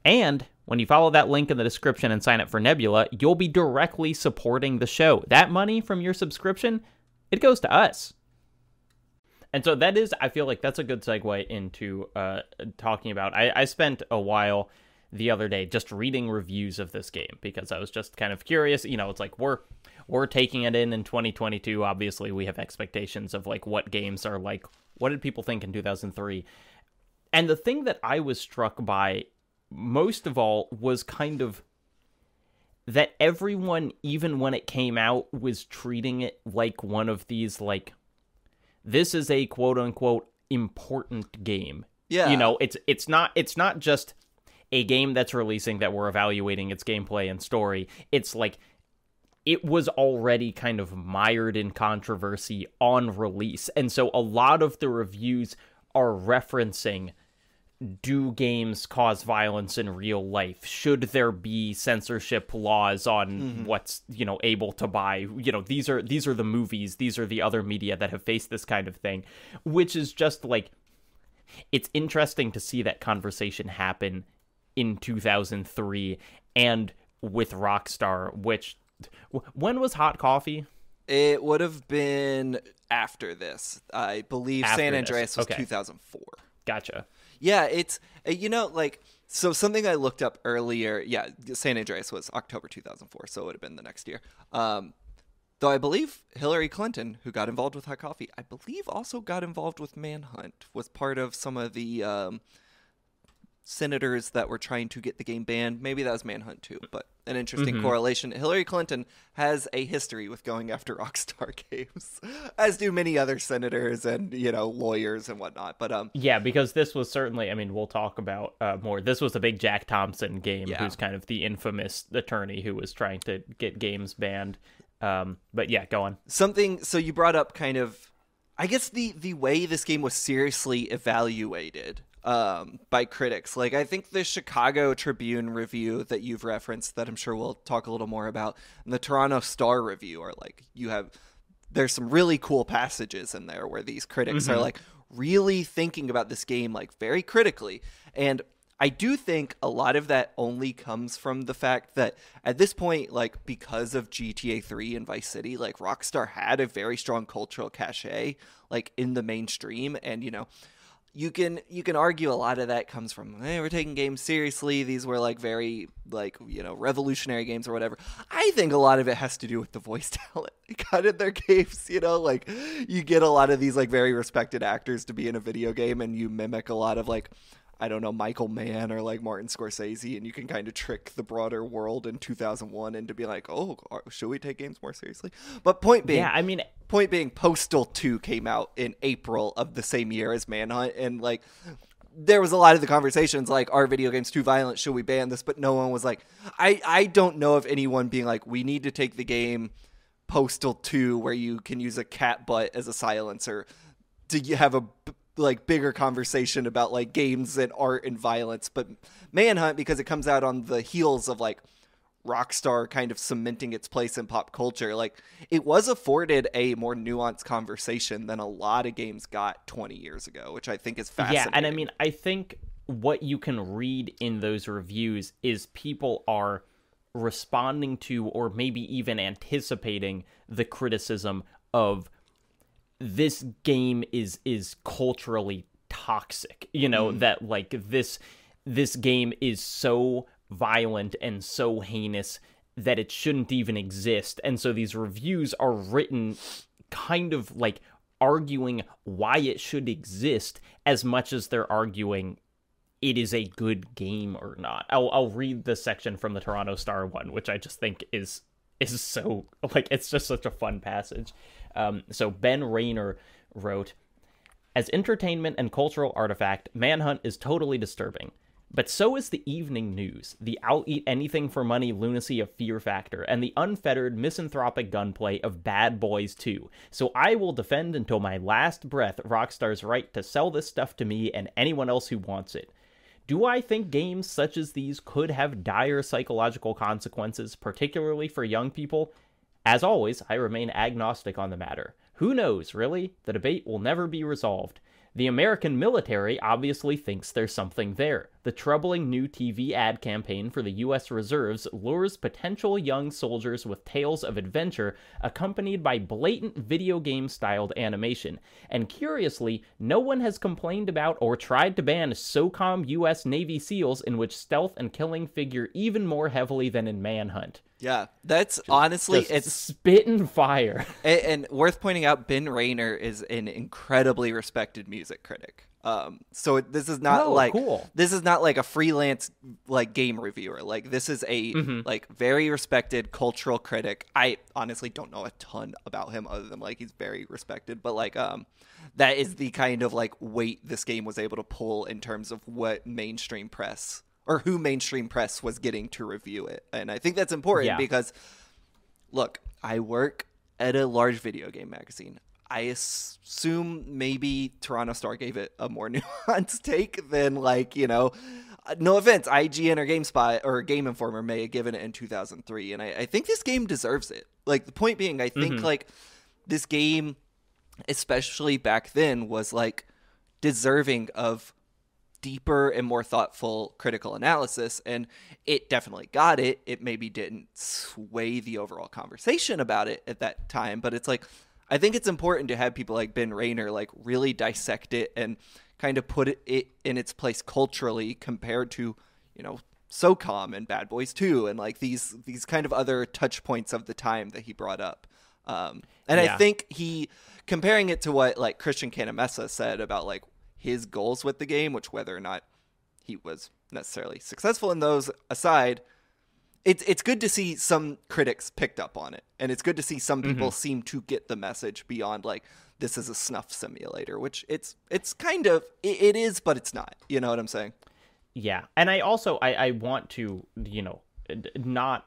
And when you follow that link in the description and sign up for Nebula, you'll be directly supporting the show. That money from your subscription, it goes to us. And so that is, I feel like that's a good segue into talking about. I spent a while the other day just reading reviews of this game because I was just kind of curious. It's like we're taking it in 2022. Obviously, we have expectations of like what games are like. What did people think in 2003? And the thing that I was struck by most of all was kind of that everyone, even when it came out, was treating it like one of these like, this is a quote-unquote important game. Yeah. It's not just a game that's releasing that we're evaluating its gameplay and story. It's like it was already kind of mired in controversy on release. And so a lot of the reviews are referencing do games cause violence in real life? Should there be censorship laws on what's, able to buy? These are the movies, these are the other media that have faced this kind of thing, which is just like, it's interesting to see that conversation happen in 2003 and with Rockstar, which, when was Hot Coffee? It would have been after this. I believe San Andreas was 2004. Gotcha. Yeah, it's, so something I looked up earlier, San Andreas was October 2004, so it would have been the next year. Though I believe Hillary Clinton, who got involved with Hot Coffee, I believe also got involved with Manhunt, was part of some of the senators that were trying to get the game banned. Maybe that was Manhunt too, but an interesting correlation. Hillary Clinton has a history with going after Rockstar games, as do many other senators and, lawyers and whatnot. But yeah, because this was certainly, we'll talk about more. This was a big Jack Thompson game, who's kind of the infamous attorney who was trying to get games banned. But yeah, go on. So you brought up kind of, I guess, the way this game was seriously evaluated by critics. Like, I think the Chicago Tribune review that you've referenced, that I'm sure we'll talk a little more about, and the Toronto Star review are like, there's some really cool passages in there where these critics are like really thinking about this game like very critically. And I do think a lot of that only comes from the fact that at this point, like, because of GTA 3 and Vice City, like, Rockstar had a very strong cultural cachet, like, in the mainstream. And, you can argue a lot of that comes from, we're taking games seriously. These were like very revolutionary games or whatever. I think a lot of it has to do with the voice talent they got in their games. Like, you get a lot of these like very respected actors to be in a video game, and you mimic a lot of like, I don't know, Michael Mann or like Martin Scorsese, and you can kind of trick the broader world in 2001 into being like, oh, should we take games more seriously? But point being, Postal 2 came out in April of the same year as Manhunt, and like, there was a lot of the conversations like, are video games too violent? Should we ban this? But no one was like, I don't know of anyone being like, we need to take the game Postal 2 where you can use a cat butt as a silencer to have a like bigger conversation about like games and art and violence. But Manhunt, because it comes out on the heels of like Rockstar kind of cementing its place in pop culture, like, it was afforded a more nuanced conversation than a lot of games got 20 years ago, which I think is fascinating. Yeah, and I think what you can read in those reviews is people are responding to, or maybe even anticipating, the criticism of this game is culturally toxic, that like this game is so violent and so heinous that it shouldn't even exist. And so these reviews are written kind of like arguing why it should exist as much as they're arguing it is a good game or not. I'll read the section from the Toronto Star one, which I just think is so, like, it's just such a fun passage. So Ben Rayner wrote, as entertainment and cultural artifact, Manhunt is totally disturbing. But so is the evening news, the I'll-eat-anything-for-money lunacy of Fear Factor, and the unfettered misanthropic gunplay of Bad Boys 2. So I will defend until my last breath Rockstar's right to sell this stuff to me and anyone else who wants it. Do I think games such as these could have dire psychological consequences, particularly for young people? As always, I remain agnostic on the matter. Who knows, really? The debate will never be resolved. The American military obviously thinks there's something there. The troubling new TV ad campaign for the U.S. Reserves lures potential young soldiers with tales of adventure accompanied by blatant video game-styled animation. And curiously, no one has complained about or tried to ban SOCOM U.S. Navy SEALs, in which stealth and killing figure even more heavily than in Manhunt. Yeah, that's honestly, it's spit and fire. And worth pointing out, Ben Rayner is an incredibly respected music critic. So this is not cool. This is not like a freelance like game reviewer. Like, this is a like very respected cultural critic. I honestly don't know a ton about him other than like he's very respected, but like that is the kind of like weight this game was able to pull in terms of what mainstream press, or who mainstream press was getting to review it. And I think that's important because, look, I work at a large video game magazine. I assume maybe Toronto Star gave it a more nuanced take than, like, you know, no offense, IGN or GameSpot or Game Informer may have given it in 2003. And I think this game deserves it. Like, the point being, I think, like, this game, especially back then, was, like, deserving of deeper and more thoughtful critical analysis, and it definitely got it. It maybe didn't sway the overall conversation about it at that time, but it's like, I think it's important to have people like Ben Rayner like really dissect it and kind of put it in its place culturally compared to, you know, SOCOM and Bad Boys 2 and like these kind of other touch points of the time that he brought up. I think he, comparing it to what like Christian Canamessa said about like his goals with the game, which whether or not he was necessarily successful in those aside, it's good to see some critics picked up on it. And it's good to see some people seem to get the message beyond like, this is a snuff simulator, which it's kind of, it is, but it's not. You know what I'm saying? Yeah. And I also, I want to, you know, not,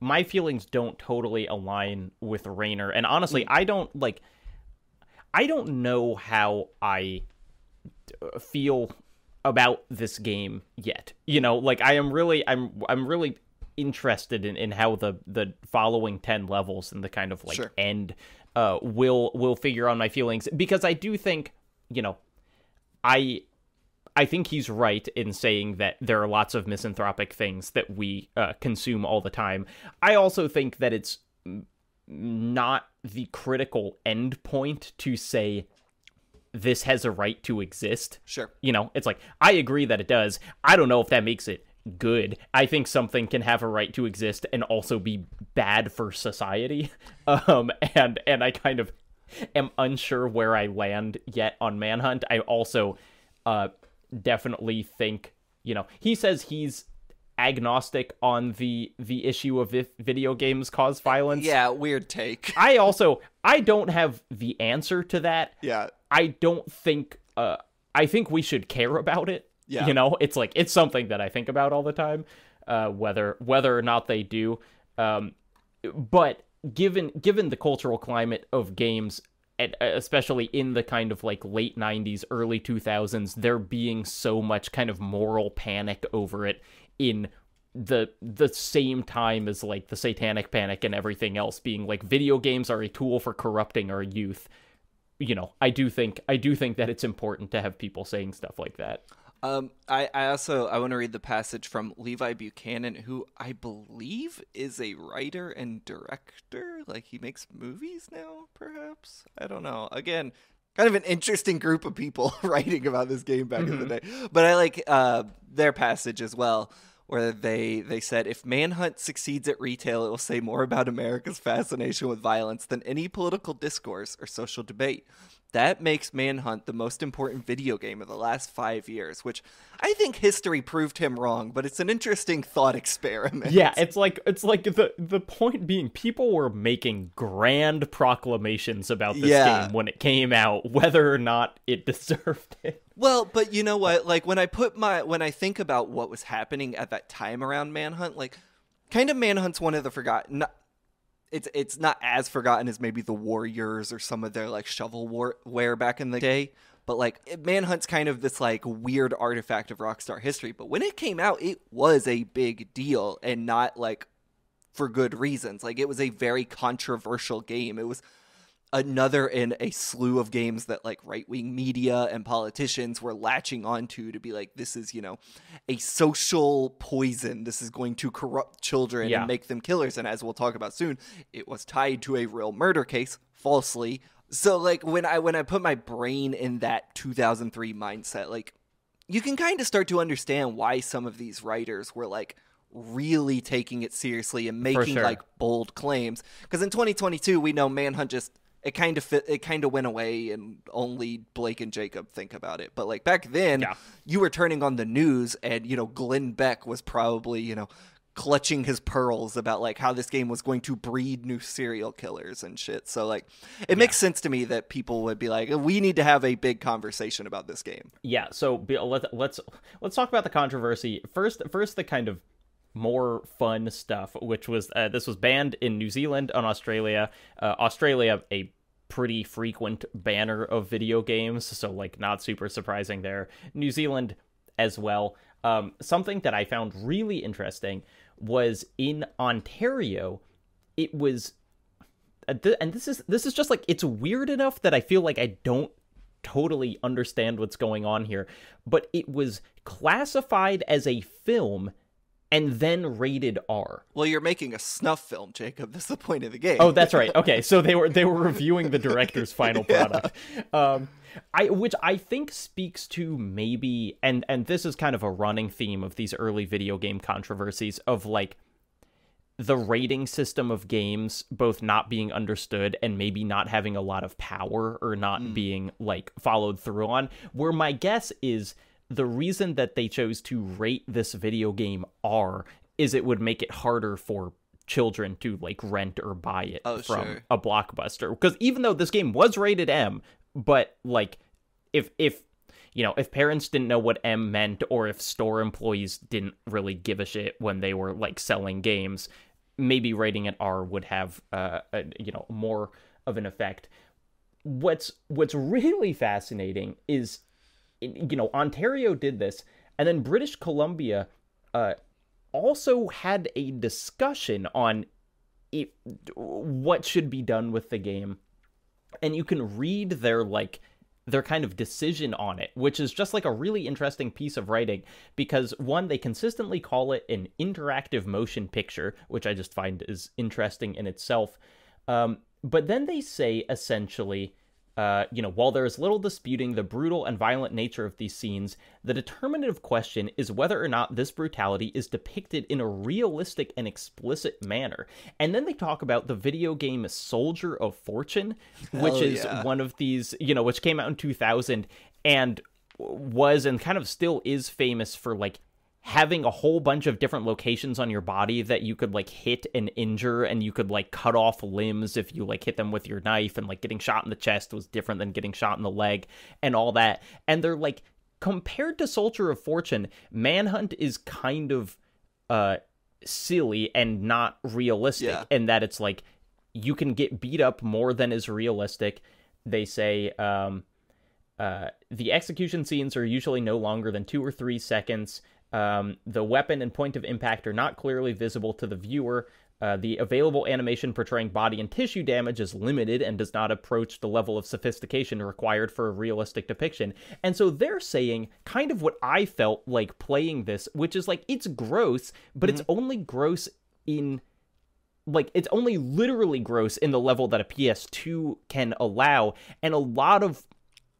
my feelings don't totally align with Rayner. And honestly, I don't know how I feel about this game yet. You know, like I'm really interested in how the following 10 levels and the kind of like end will figure on my feelings, because I do think, you know, I think he's right in saying that there are lots of misanthropic things that we consume all the time. I also think that it's not the critical end point to say this has a right to exist. Sure. You know, it's like, I agree that it does. I don't know if that makes it good. I think something can have a right to exist and also be bad for society. And I kind of am unsure where I land yet on Manhunt. I also definitely think, you know, he says he's agnostic on the issue of if video games cause violence. Yeah, weird take. I don't have the answer to that. Yeah. I don't think, I think we should care about it. Yeah. You know, it's like, it's something that I think about all the time, whether or not they do. But given the cultural climate of games, and especially in the kind of like late 90s, early 2000s, there being so much kind of moral panic over it in the same time as like the satanic panic and everything else being like video games are a tool for corrupting our youth. You know, I do think that it's important to have people saying stuff like that. I want to read the passage from Levi Buchanan, who I believe is a writer and director. Like, he makes movies now, perhaps? I don't know. Again, kind of an interesting group of people writing about this game back in the day. But I like their passage as well, where they said, if Manhunt succeeds at retail, it will say more about America's fascination with violence than any political discourse or social debate. That makes Manhunt the most important video game of the last 5 years, which I think history proved him wrong, but it's an interesting thought experiment. Yeah, it's like the point being, people were making grand proclamations about this game when it came out, whether or not it deserved it. Well, but you know what? Like, when I think about what was happening at that time around Manhunt, like, kind of Manhunt's one of the forgotten. It's not as forgotten as maybe the Warriors or some of their like shovelware back in the day, but like Manhunt's kind of this like weird artifact of Rockstar history. But when it came out, it was a big deal, and not like for good reasons. Like, it was a very controversial game. It was another in a slew of games that like right-wing media and politicians were latching onto to be like, this is, you know, a social poison. This is going to corrupt children and make them killers. And as we'll talk about soon, it was tied to a real murder case, falsely. So like when I put my brain in that 2003 mindset, like, you can kind of start to understand why some of these writers were like really taking it seriously and making like bold claims. Because in 2022, we know Manhunt just, it kind of went away, and only Blake and Jacob think about it. But like back then, you were turning on the news, and, you know, Glenn Beck was probably, you know, clutching his pearls about like how this game was going to breed new serial killers and shit. So like, it makes sense to me that people would be like, we need to have a big conversation about this game. Yeah. So let's talk about the controversy first. The kind of more fun stuff, which was this was banned in New Zealand and Australia. Australia, a pretty frequent banner of video games, so like not super surprising there. New Zealand as well. Something that I found really interesting was in Ontario, it was, and this is just like, it's weird enough that I feel like I don't totally understand what's going on here, but it was classified as a film and then rated R. Well, you're making a snuff film, Jacob. That's the point of the game. Oh, that's right. Okay, so they were reviewing the director's final product. Which I think speaks to maybe, and this is kind of a running theme of these early video game controversies, of like the rating system of games both not being understood and maybe not having a lot of power, or not being like followed through on, where my guess is the reason that they chose to rate this video game R is it would make it harder for children to like rent or buy it from a Blockbuster. Because even though this game was rated M, but like if parents didn't know what M meant, or if store employees didn't really give a shit when they were like selling games, maybe rating it R would have more of an effect. What's really fascinating is, Ontario did this, and then British Columbia also had a discussion on what should be done with the game, and you can read their kind of decision on it, which is just like a really interesting piece of writing, because one, they consistently call it an interactive motion picture, which I just find is interesting in itself, but then they say essentially, while there is little disputing the brutal and violent nature of these scenes, the determinative question is whether or not this brutality is depicted in a realistic and explicit manner. And then they talk about the video game Soldier of Fortune, which is one of these, which came out in 2000 and was, and kind of still is, famous for like having a whole bunch of different locations on your body that you could like hit and injure, and you could like cut off limbs if you like hit them with your knife, and like getting shot in the chest was different than getting shot in the leg and all that. And they're like, compared to Soldier of Fortune, Manhunt is kind of silly and not realistic, in that it's like you can get beat up more than is realistic. They say the execution scenes are usually no longer than 2 or 3 seconds. The weapon and point of impact are not clearly visible to the viewer. The available animation portraying body and tissue damage is limited and does not approach the level of sophistication required for a realistic depiction. And so they're saying kind of what I felt like playing this, which is like, it's gross, but it's only gross in, like, it's only literally gross in the level that a PS2 can allow. And a lot of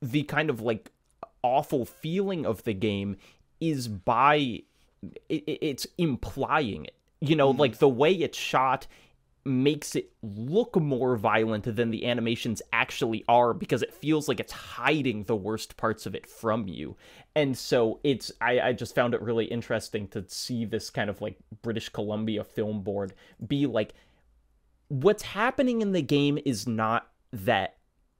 the kind of like awful feeling of the game is by it's implying it, like the way it's shot makes it look more violent than the animations actually are, because it feels like it's hiding the worst parts of it from you. And so I just found it really interesting to see this kind of like British Columbia Film Board be like, what's happening in the game is not that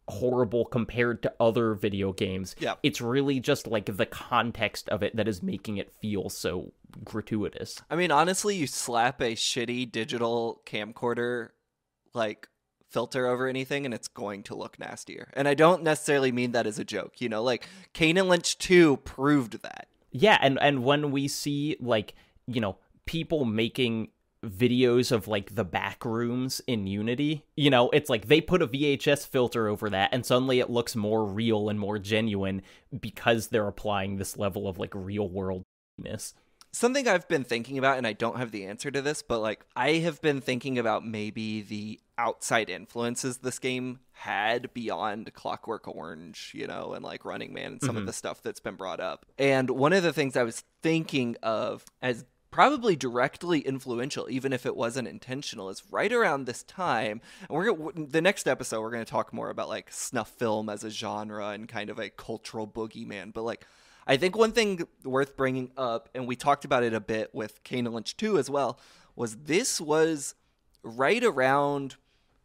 horrible compared to other video games. It's really just like the context of it that is making it feel so gratuitous. I mean, honestly, you slap a shitty digital camcorder like filter over anything and it's going to look nastier. And I don't necessarily mean that as a joke, like Kane and Lynch 2 proved that. Yeah, and when we see like, people making videos of like the back rooms in Unity, it's like they put a VHS filter over that and suddenly it looks more real and more genuine because they're applying this level of like real worldness. Something I've been thinking about, and I don't have the answer to this, but like I have been thinking about maybe the outside influences this game had beyond Clockwork Orange, and like Running Man and some of the stuff that's been brought up. And one of the things I was thinking of as probably directly influential, even if it wasn't intentional, is right around this time. And the next episode, we're going to talk more about like snuff film as a genre and kind of a cultural boogeyman. But like, I think one thing worth bringing up, and we talked about it a bit with Kane and Lynch 2 as well, was this was right around,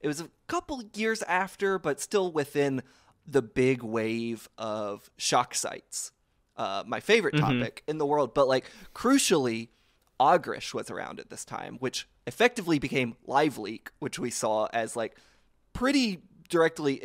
it was a couple years after, but still within the big wave of shock sites. My favorite topic in the world. But like, crucially, Ogrish was around at this time, which effectively became LiveLeak, which we saw as like pretty directly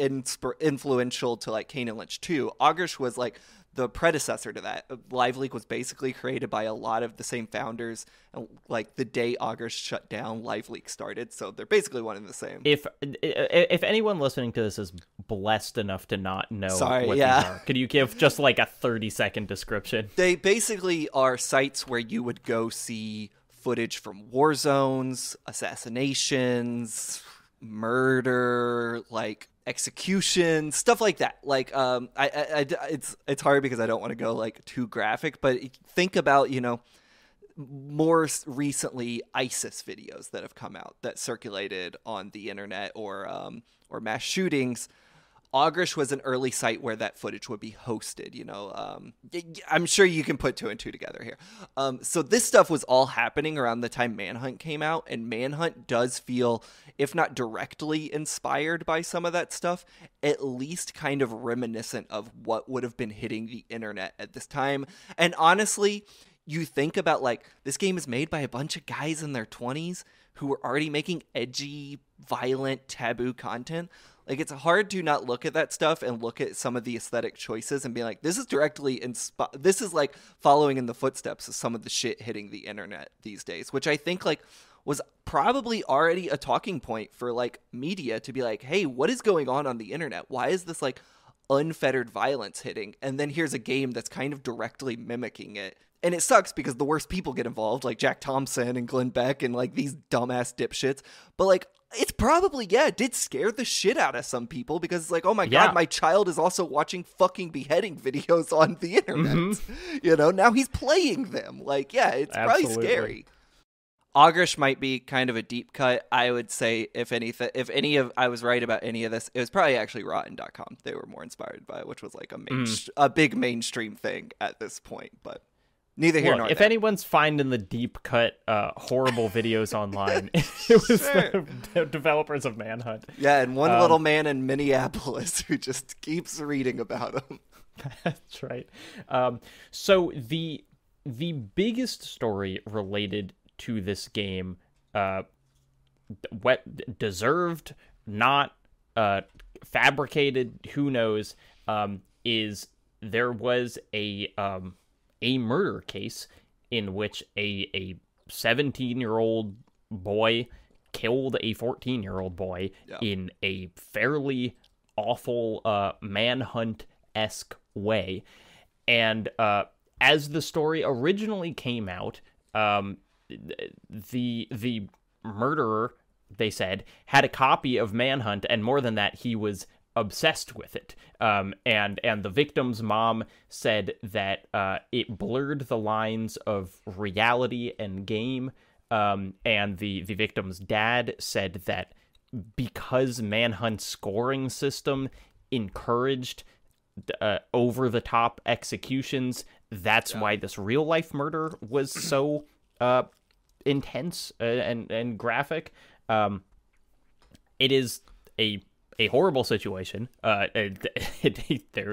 influential to like Kane and Lynch 2. Augrish was like the predecessor to that. Live Leak was basically created by a lot of the same founders. And like the day Augrish shut down, Live Leak started. So they're basically one and the same. If anyone listening to this is blessed enough to not know what these are, could you give just like a 30-second description? They basically are sites where you would go see footage from war zones, assassinations, murder, like execution, stuff like that. Like it's hard because I don't want to go like too graphic, but think about, you know, more recently ISIS videos that have come out that circulated on the internet, or mass shootings. Augrish was an early site where that footage would be hosted, you know. I'm sure you can put two and two together here. So this stuff was all happening around the time Manhunt came out, and Manhunt does feel, if not directly inspired by some of that stuff, at least kind of reminiscent of what would have been hitting the internet at this time. And honestly, you think about, like, this game is made by a bunch of guys in their 20s who were already making edgy, violent, taboo content. Like, it's hard to not look at that stuff and look at some of the aesthetic choices and be like, this is directly this is like following in the footsteps of some of the shit hitting the internet these days, which I think like was probably already a talking point for like media to be like, hey, what is going on the internet? Why is this like unfettered violence hitting? And then here's a game that's kind of directly mimicking it. And it sucks because the worst people get involved, like Jack Thompson and Glenn Beck and like these dumbass dipshits. But like, it's probably, it did scare the shit out of some people because it's like, oh my God, my child is also watching fucking beheading videos on the internet. You know, now he's playing them. Like, it's probably scary. Augrish might be kind of a deep cut. I would say if I was right about any of this, it was probably actually Rotten.com. They were more inspired by it, which was like a big mainstream thing at this point, but neither here nor there. If anyone's finding the deep cut, horrible videos online, it was the developers of Manhunt. Yeah, and one little man in Minneapolis who just keeps reading about them. That's right. So the biggest story related to this game, deserved, not fabricated, who knows, is there was a murder case in which a 17-year-old boy killed a 14-year-old boy in a fairly awful Manhunt-esque way. And as the story originally came out, the murderer, they said, had a copy of Manhunt, and more than that, he was obsessed with it. And the victim's mom said that it blurred the lines of reality and game. And the victim's dad said that because Manhunt's scoring system encouraged over-the-top executions, that's why this real-life murder was so intense and graphic. It is a horrible situation. There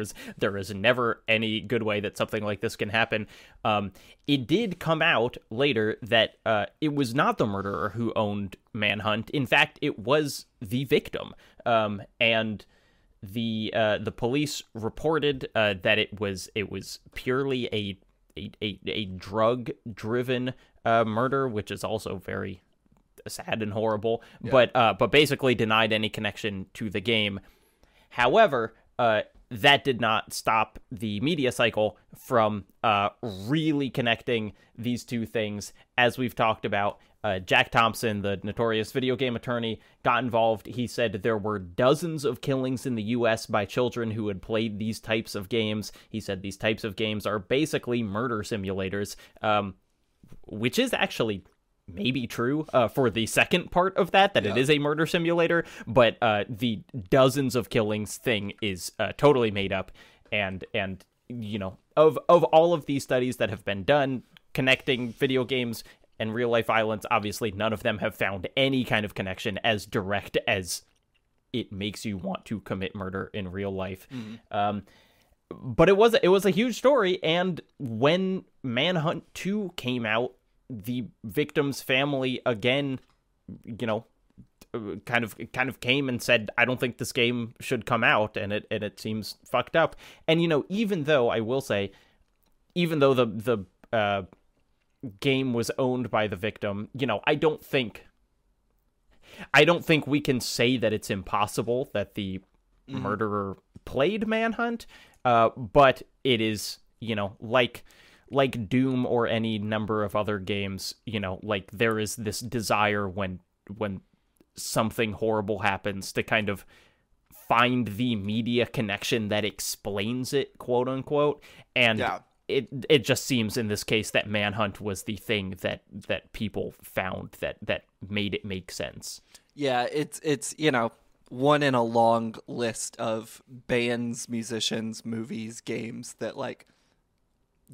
is never any good way that something like this can happen. It did come out later that it was not the murderer who owned Manhunt. In fact, it was the victim. And the police reported that it was purely a drug-driven murder, which is also very sad and horrible, but basically denied any connection to the game. However, that did not stop the media cycle from really connecting these two things. As we've talked about, Jack Thompson, the notorious video game attorney, got involved. He said there were dozens of killings in the U.S. by children who had played these types of games. He said these types of games are basically murder simulators, which is actually maybe true for the second part of that it is a murder simulator, but the dozens of killings thing is totally made up. And you know, of all of these studies that have been done connecting video games and real life violence, obviously none of them have found any kind of connection as direct as it makes you want to commit murder in real life. But it was a huge story, and when Manhunt 2 came out, the victim's family again, you know, kind of came and said, I don't think this game should come out, and it seems fucked up. And even though I will say, even though the game was owned by the victim, I don't think we can say that it's impossible that the murderer played Manhunt, but it is, like Doom or any number of other games, like there is this desire when something horrible happens to kind of find the media connection that explains it, quote unquote. And it just seems in this case that Manhunt was the thing that people found that made it make sense. Yeah, it's one in a long list of bands, musicians, movies, games that like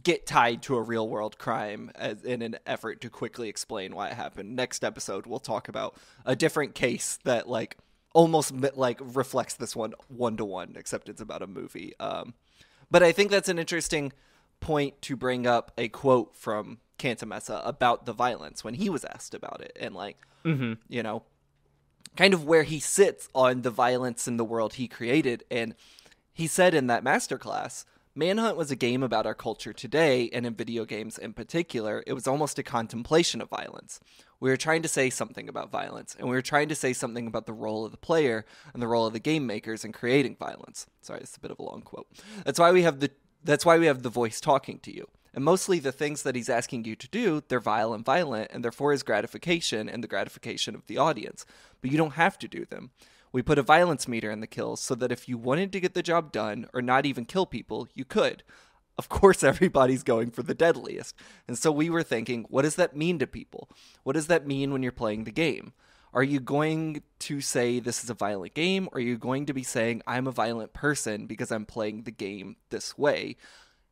get tied to a real world crime in an effort to quickly explain why it happened. Next episode, we'll talk about a different case that like almost like reflects this one to one, except it's about a movie. But I think that's an interesting point to bring up a quote from Cantamessa about the violence when he was asked about it, and like, kind of where he sits on the violence in the world he created. And he said in that masterclass, Manhunt was a game about our culture today, and in video games in particular, it was almost a contemplation of violence. We were trying to say something about violence, and we were trying to say something about the role of the player and the role of the game makers in creating violence. Sorry, it's a bit of a long quote. That's why we have the voice talking to you. And mostly the things that he's asking you to do, they're vile and violent, and they're for his gratification and the gratification of the audience. But you don't have to do them. We put a violence meter in the kills so that if you wanted to get the job done or not even kill people, you could. Of course, everybody's going for the deadliest. And so we were thinking, what does that mean to people? What does that mean when you're playing the game? Are you going to say this is a violent game, or are you going to be saying I'm a violent person because I'm playing the game this way?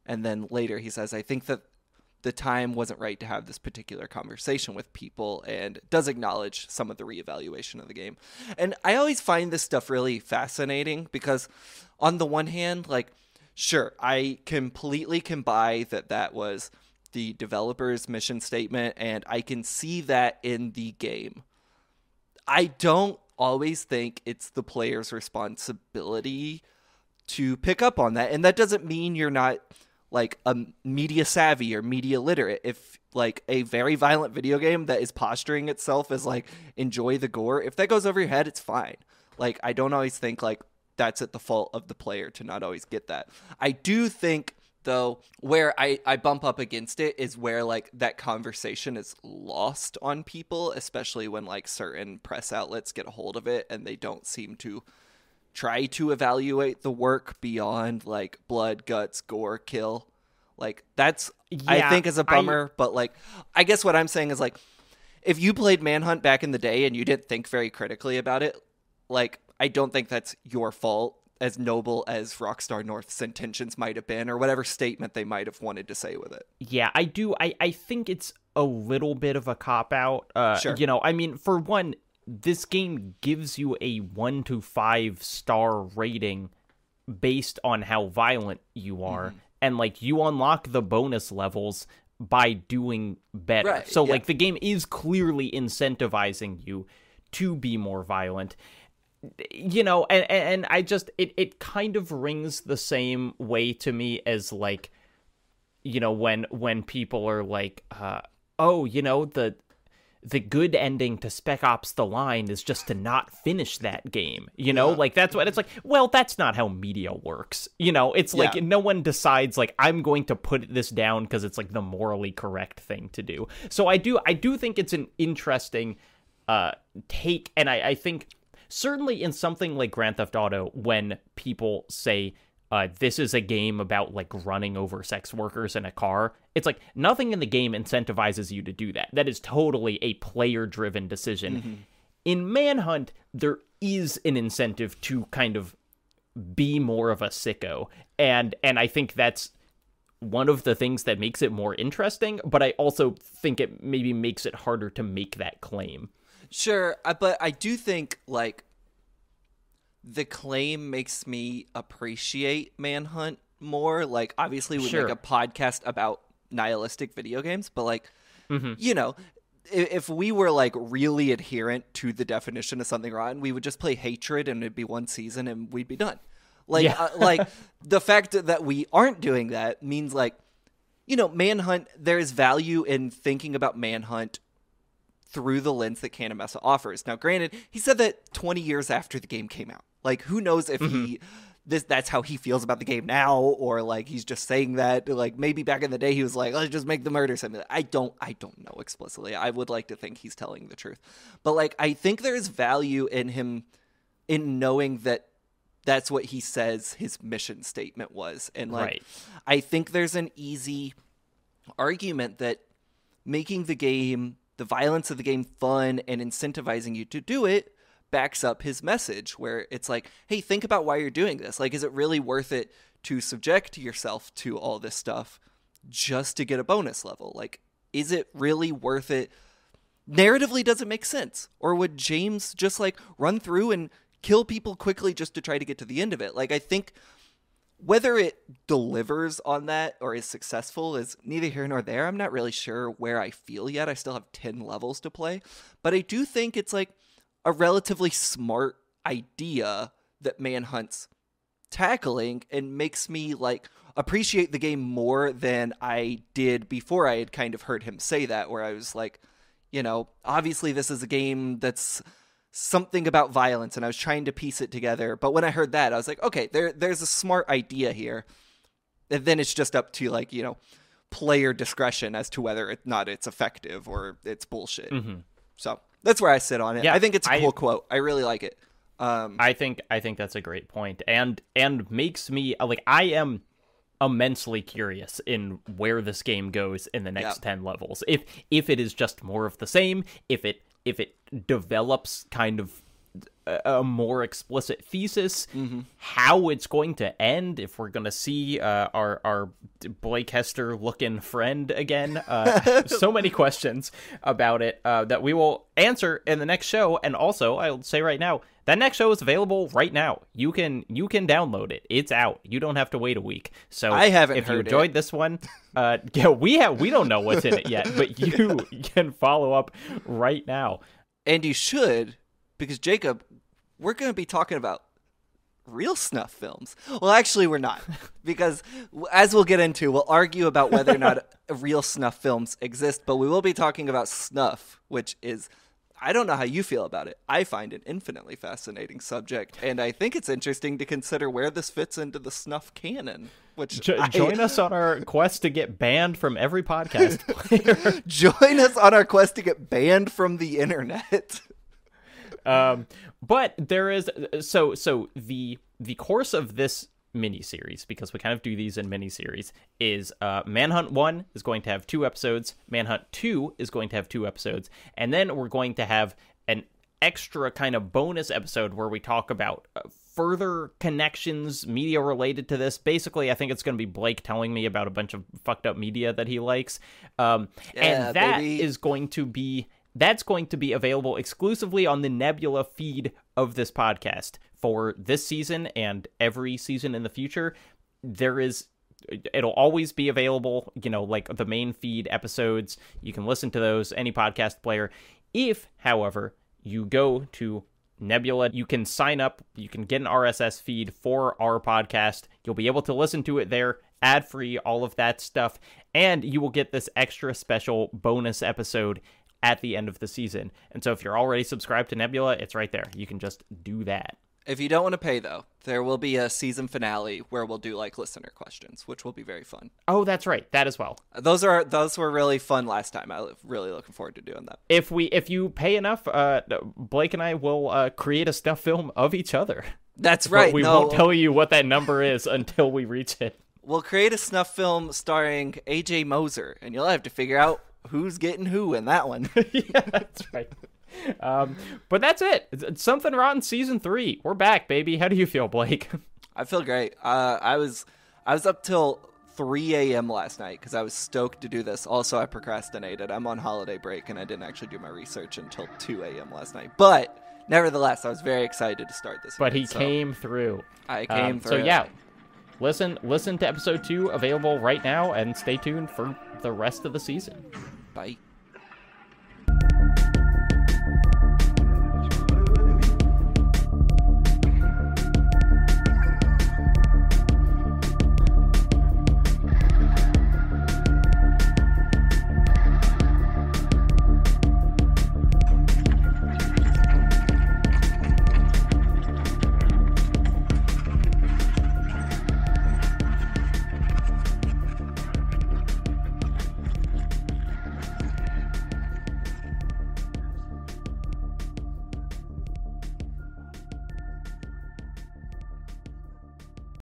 And then later he says, I think that the time wasn't right to have this particular conversation with people, and does acknowledge some of the reevaluation of the game. And I always find this stuff really fascinating because on the one hand, like, sure, I completely can buy that was the developer's mission statement, and I can see that in the game. I don't always think it's the player's responsibility to pick up on that. And that doesn't mean you're not like a media savvy or media literate. If like a very violent video game that is posturing itself as like enjoy the gore, if that goes over your head, it's fine. Like, I don't always think like that's at the fault of the player to not always get that. I do think though where I bump up against it is where like that conversation is lost on people, especially when like certain press outlets get a hold of it and they don't seem to try to evaluate the work beyond like blood, guts, gore, kill. Like that's, I think is a bummer. But like, I guess what I'm saying is like, if you played Manhunt back in the day and you didn't think very critically about it, like, I don't think that's your fault, as noble as Rockstar North's intentions might have been, or whatever statement they might have wanted to say with it. Yeah, I do. I think it's a little bit of a cop-out. Sure. I mean, for one, this game gives you a 1 to 5 star rating based on how violent you are. Mm-hmm. And, like, you unlock the bonus levels by doing better. Right, so, like, the game is clearly incentivizing you to be more violent. And I just, it kind of rings the same way to me as, like, when people are like, the good ending to Spec Ops The Line is just to not finish that game, like, that's what it's like. Well, that's not how media works. It's like, no one decides like, I'm going to put this down because it's like the morally correct thing to do. So I do think it's an interesting take. And I think certainly in something like Grand Theft Auto, when people say, this is a game about like running over sex workers in a car, it's like nothing in the game incentivizes you to do that. That is totally a player-driven decision. Mm-hmm. In Manhunt, there is an incentive to kind of be more of a sicko, and I think that's one of the things that makes it more interesting, but I also think it maybe makes it harder to make that claim. Sure, but I do think like the claim makes me appreciate Manhunt more. Like, obviously we make a podcast about nihilistic video games, but like, if we were like really adherent to the definition of something rotten, we would just play Hatred and it'd be one season and we'd be done. Like, like the fact that we aren't doing that means like, Manhunt, there is value in thinking about Manhunt through the lens that Canon Mesa offers. Now, granted, he said that 20 years after the game came out. Like, who knows if that's how he feels about the game now, or like he's just saying that. Like, maybe back in the day he was like, let's just make the murder something. I don't know explicitly. I would like to think he's telling the truth, but like I think there is value in him in knowing that that's what he says his mission statement was, and like I think there's an easy argument that making the violence of the game fun and incentivizing you to do it backs up his message, where it's like, hey, think about why you're doing this. Like, is it really worth it to subject yourself to all this stuff just to get a bonus level? Like, is it really worth it? Narratively, does it make sense? Or would James just like run through and kill people quickly just to try to get to the end of it? Like, I think whether it delivers on that or is successful is neither here nor there. I'm not really sure where I feel yet. I still have 10 levels to play, but I do think it's like a relatively smart idea that Manhunt's tackling, and makes me like appreciate the game more than I did before I had kind of heard him say that, where I was like, obviously this is a game that's something about violence, and I was trying to piece it together. But when I heard that, I was like, okay, there's a smart idea here. And then it's just up to like, player discretion as to whether it's effective or it's bullshit. Mm-hmm. So that's where I sit on it. Yeah, I think it's a cool quote. I really like it. I think that's a great point, and makes me like, I am immensely curious in where this game goes in the next 10 levels. If it is just more of the same, if it develops kind of a more explicit thesis, how it's going to end, if we're going to see our Blake Hester looking friend again. So many questions about it that we will answer in the next show. And also, I'll say right now, that next show is available right now. You can download it. It's out. You don't have to wait a week. So I haven't if heard you enjoyed this one, we don't know what's in it yet, but you can follow up right now. And you should, because Jacob, we're going to be talking about real snuff films. Well, actually, we're not, because as we'll get into, we'll argue about whether or not real snuff films exist, but we will be talking about snuff, which is, I don't know how you feel about it. I find it infinitely fascinating subject, and I think it's interesting to consider where this fits into the snuff canon. Which join us on our quest to get banned from every podcast player. Join us on our quest to get banned from the internet. But there is so the course of this miniseries, because we kind of do these in miniseries, is Manhunt 1 is going to have 2 episodes, Manhunt 2 is going to have 2 episodes, and then we're going to have an extra kind of bonus episode where we talk about further connections, media related to this. Basically, I think it's going to be Blake telling me about a bunch of fucked up media that he likes, and that is going to be... That's going to be available exclusively on the Nebula feed of this podcast for this season and every season in the future. It'll always be available, like the main feed episodes. You can listen to those, any podcast player. If, however, you go to Nebula, you can sign up, you can get an RSS feed for our podcast. You'll be able to listen to it there, ad-free, all of that stuff. And you will get this extra special bonus episode at the end of the season. And so if you're already subscribed to Nebula, it's right there. You can just do that. If you don't want to pay, though, there will be a season finale where we'll do like listener questions, which will be very fun. Oh, that's right. That as well. Those were really fun last time. I'm really looking forward to doing that. If you pay enough, Blake and I will create a snuff film of each other. That's right. But we won't tell you what that number is until we reach it. We'll create a snuff film starring AJ Moser, and you'll have to figure out who's getting who in that one. Yeah, that's right. But that's it. It's Something Rotten Season 3. We're back, baby. How do you feel, Blake? I feel great. I was up till 3 a.m. last night because I was stoked to do this. Also, I procrastinated. I'm on holiday break, and I didn't actually do my research until 2 a.m. last night. But nevertheless, I was very excited to start this. But he came through. I came through. So yeah, listen to episode 2, available right now, and stay tuned for the rest of the season.